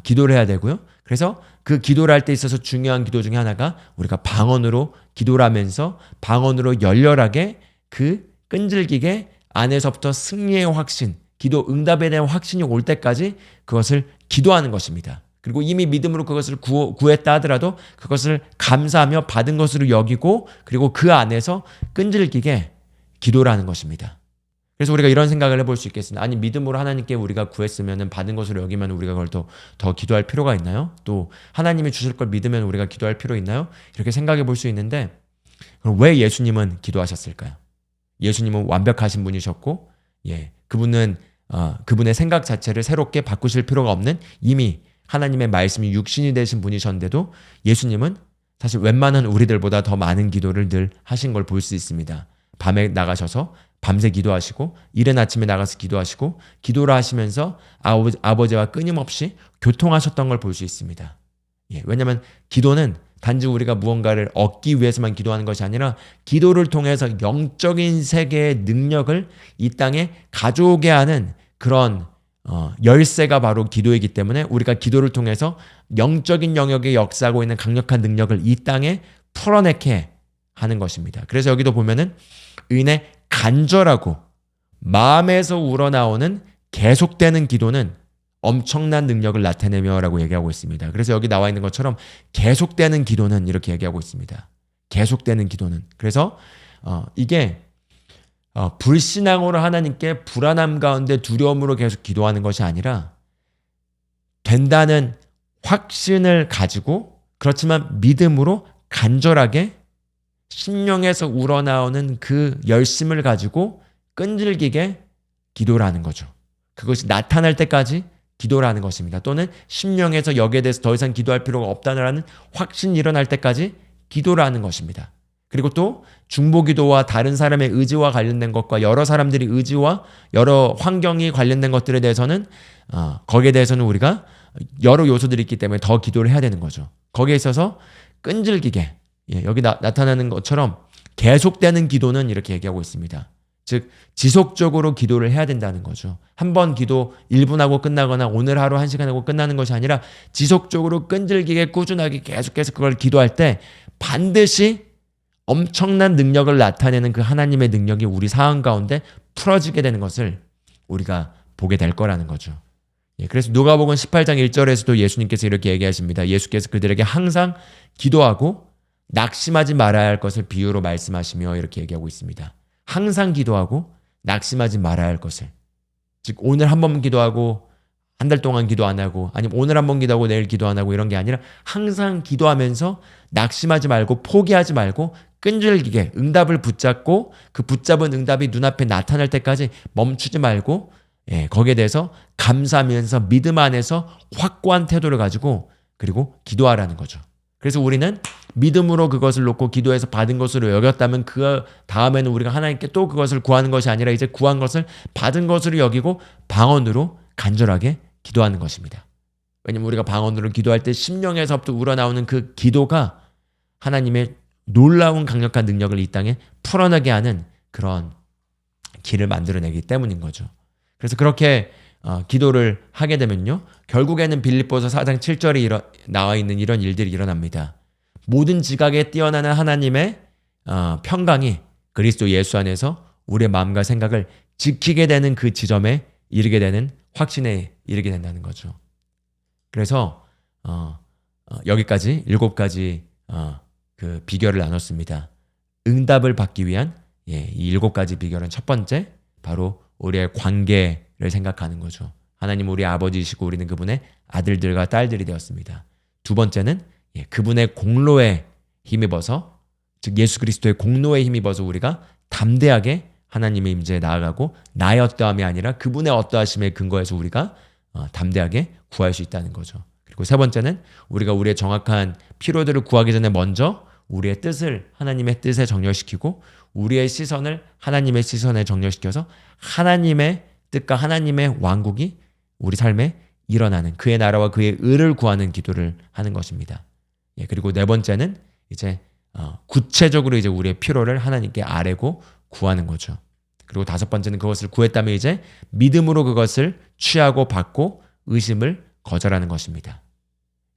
기도를 해야 되고요. 그래서 그 기도를 할 때 있어서 중요한 기도 중에 하나가 우리가 방언으로 기도를 하면서 방언으로 열렬하게 그 끈질기게 안에서부터 승리의 확신, 기도 응답에 대한 확신이 올 때까지 그것을 기도하는 것입니다. 그리고 이미 믿음으로 그것을 구했다 하더라도 그것을 감사하며 받은 것으로 여기고, 그리고 그 안에서 끈질기게 기도를 하는 것입니다. 그래서 우리가 이런 생각을 해볼 수 있겠습니다. 아니, 믿음으로 하나님께 우리가 구했으면 받은 것으로 여기면 우리가 그걸 더 기도할 필요가 있나요? 또 하나님이 주실 걸 믿으면 우리가 기도할 필요 있나요? 이렇게 생각해 볼 수 있는데, 그럼 왜 예수님은 기도하셨을까요? 예수님은 완벽하신 분이셨고, 그분은 그분의 생각 자체를 새롭게 바꾸실 필요가 없는 이미 하나님의 말씀이 육신이 되신 분이셨는데도 예수님은 사실 웬만한 우리들보다 더 많은 기도를 늘 하신 걸 볼 수 있습니다. 밤에 나가셔서 밤새 기도하시고, 이른 아침에 나가서 기도하시고, 기도를 하시면서 아버지와 끊임없이 교통하셨던 걸 볼 수 있습니다. 왜냐하면 기도는 단지 우리가 무언가를 얻기 위해서만 기도하는 것이 아니라 기도를 통해서 영적인 세계의 능력을 이 땅에 가져오게 하는 그런 열쇠가 바로 기도이기 때문에 우리가 기도를 통해서 영적인 영역에 역사하고 있는 강력한 능력을 이 땅에 풀어내게 하는 것입니다. 그래서 여기도 보면은 의인의 간절하고 마음에서 우러나오는 계속되는 기도는 엄청난 능력을 나타내며 라고 얘기하고 있습니다. 그래서 여기 나와 있는 것처럼 계속되는 기도는 이렇게 얘기하고 있습니다. 계속되는 기도는. 그래서 이게 불신앙으로 하나님께 불안함 가운데 두려움으로 계속 기도하는 것이 아니라 된다는 확신을 가지고, 그렇지만 믿음으로 간절하게 심령에서 우러나오는 그 열심을 가지고 끈질기게 기도를 하는 거죠. 그것이 나타날 때까지 기도를 하는 것입니다. 또는 심령에서 여기에 대해서 더 이상 기도할 필요가 없다는 확신이 일어날 때까지 기도를 하는 것입니다. 그리고 또 중보기도와 다른 사람의 의지와 관련된 것과 여러 사람들이 의지와 여러 환경이 관련된 것들에 대해서는 거기에 대해서는 우리가 여러 요소들이 있기 때문에 더 기도를 해야 되는 거죠. 거기에 있어서 끈질기게 여기 나타나는 것처럼 계속되는 기도는 이렇게 얘기하고 있습니다. 즉 지속적으로 기도를 해야 된다는 거죠. 한 번 기도 1분 하고 끝나거나 오늘 하루 1시간 하고 끝나는 것이 아니라 지속적으로 끈질기게 꾸준하게 계속해서 그걸 기도할 때 반드시 엄청난 능력을 나타내는 그 하나님의 능력이 우리 상황 가운데 풀어지게 되는 것을 우리가 보게 될 거라는 거죠. 그래서 누가복음 18장 1절에서도 예수님께서 이렇게 얘기하십니다. 예수께서 그들에게 항상 기도하고 낙심하지 말아야 할 것을 비유로 말씀하시며 이렇게 얘기하고 있습니다. 항상 기도하고 낙심하지 말아야 할 것을. 즉 오늘 한 번 기도하고 한 달 동안 기도 안 하고, 아니면 오늘 한 번 기도하고 내일 기도 안 하고 이런 게 아니라 항상 기도하면서 낙심하지 말고 포기하지 말고 끈질기게 응답을 붙잡고, 그 붙잡은 응답이 눈앞에 나타날 때까지 멈추지 말고 거기에 대해서 감사하면서 믿음 안에서 확고한 태도를 가지고 그리고 기도하라는 거죠. 그래서 우리는 믿음으로 그것을 놓고 기도해서 받은 것으로 여겼다면 그 다음에는 우리가 하나님께 또 그것을 구하는 것이 아니라 이제 구한 것을 받은 것으로 여기고 방언으로 간절하게 기도하는 것입니다. 왜냐하면 우리가 방언으로 기도할 때 심령에서부터 우러나오는 그 기도가 하나님의 놀라운 강력한 능력을 이 땅에 풀어내게 하는 그런 길을 만들어내기 때문인 거죠. 그래서 그렇게 기도를 하게 되면요, 결국에는 빌립보서 4장 7절에 나와 있는 이런 일들이 일어납니다. 모든 지각에 뛰어나는 하나님의 평강이 그리스도 예수 안에서 우리의 마음과 생각을 지키게 되는 그 지점에 이르게 되는 확신에 이르게 된다는 거죠. 그래서 여기까지 7가지 그 비결을 나눴습니다. 응답을 받기 위한 이 7가지 비결은 첫 번째, 바로 우리의 관계를 생각하는 거죠. 하나님 우리 아버지이시고 우리는 그분의 아들들과 딸들이 되었습니다. 두 번째는 그분의 공로에 힘입어서, 즉 예수 그리스도의 공로에 힘입어서 우리가 담대하게 하나님의 임재에 나아가고 나의 어떠함이 아니라 그분의 어떠하심에 근거해서 우리가 담대하게 구할 수 있다는 거죠. 그리고 세 번째는 우리가 우리의 정확한 필요들을 구하기 전에 먼저 우리의 뜻을 하나님의 뜻에 정렬시키고 우리의 시선을 하나님의 시선에 정렬시켜서 하나님의 뜻과 하나님의 왕국이 우리 삶에 일어나는, 그의 나라와 그의 의를 구하는 기도를 하는 것입니다. 그리고 네 번째는 이제 구체적으로 이제 우리의 필요를 하나님께 아뢰고 구하는 거죠. 그리고 다섯 번째는 그것을 구했다면 이제 믿음으로 그것을 취하고 받고 의심을 거절하는 것입니다.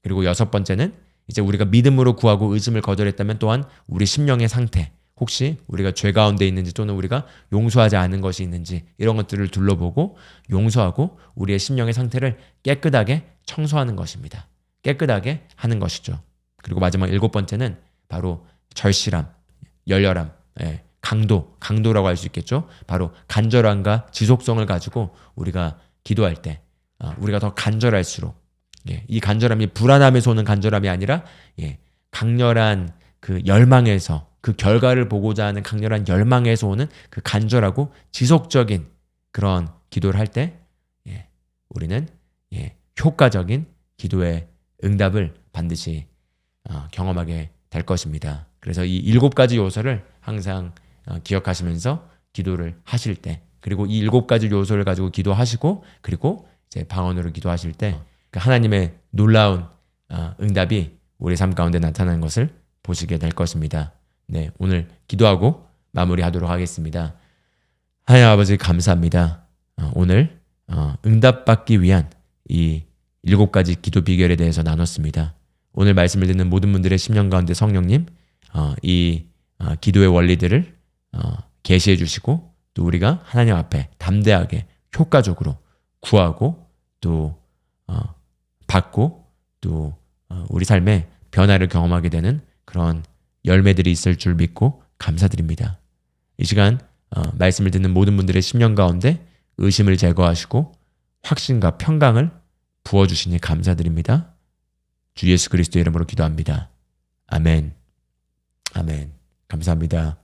그리고 여섯 번째는 이제 우리가 믿음으로 구하고 의심을 거절했다면 또한 우리 심령의 상태, 혹시 우리가 죄 가운데 있는지 또는 우리가 용서하지 않은 것이 있는지 이런 것들을 둘러보고 용서하고 우리의 심령의 상태를 깨끗하게 청소하는 것입니다. 깨끗하게 하는 것이죠. 그리고 마지막 7번째는 바로 절실함, 열렬함, 강도라고 할 수 있겠죠. 바로 간절함과 지속성을 가지고 우리가 기도할 때 우리가 더 간절할수록 이 간절함이 불안함에서 오는 간절함이 아니라 강렬한 그 열망에서, 그 결과를 보고자 하는 강렬한 열망에서 오는 그 간절하고 지속적인 그런 기도를 할 때 우리는 효과적인 기도의 응답을 반드시 경험하게 될 것입니다. 그래서 이 7가지 요소를 항상 기억하시면서 기도를 하실 때, 그리고 이 7가지 요소를 가지고 기도하시고 그리고 이제 방언으로 기도하실 때 하나님의 놀라운 응답이 우리 삶 가운데 나타나는 것을 보시게 될 것입니다. 네, 오늘 기도하고 마무리하도록 하겠습니다. 하나님 아버지 감사합니다. 오늘 응답받기 위한 이 7가지 기도 비결에 대해서 나눴습니다. 오늘 말씀을 듣는 모든 분들의 심령 가운데 성령님 이 기도의 원리들을 계시해 주시고 또 우리가 하나님 앞에 담대하게 효과적으로 구하고 또 받고 또 우리 삶에 변화를 경험하게 되는 그런 열매들이 있을 줄 믿고 감사드립니다. 이 시간 말씀을 듣는 모든 분들의 심령 가운데 의심을 제거하시고 확신과 평강을 부어주시니 감사드립니다. 주 예수 그리스도의 이름으로 기도합니다. 아멘. 아멘. 감사합니다.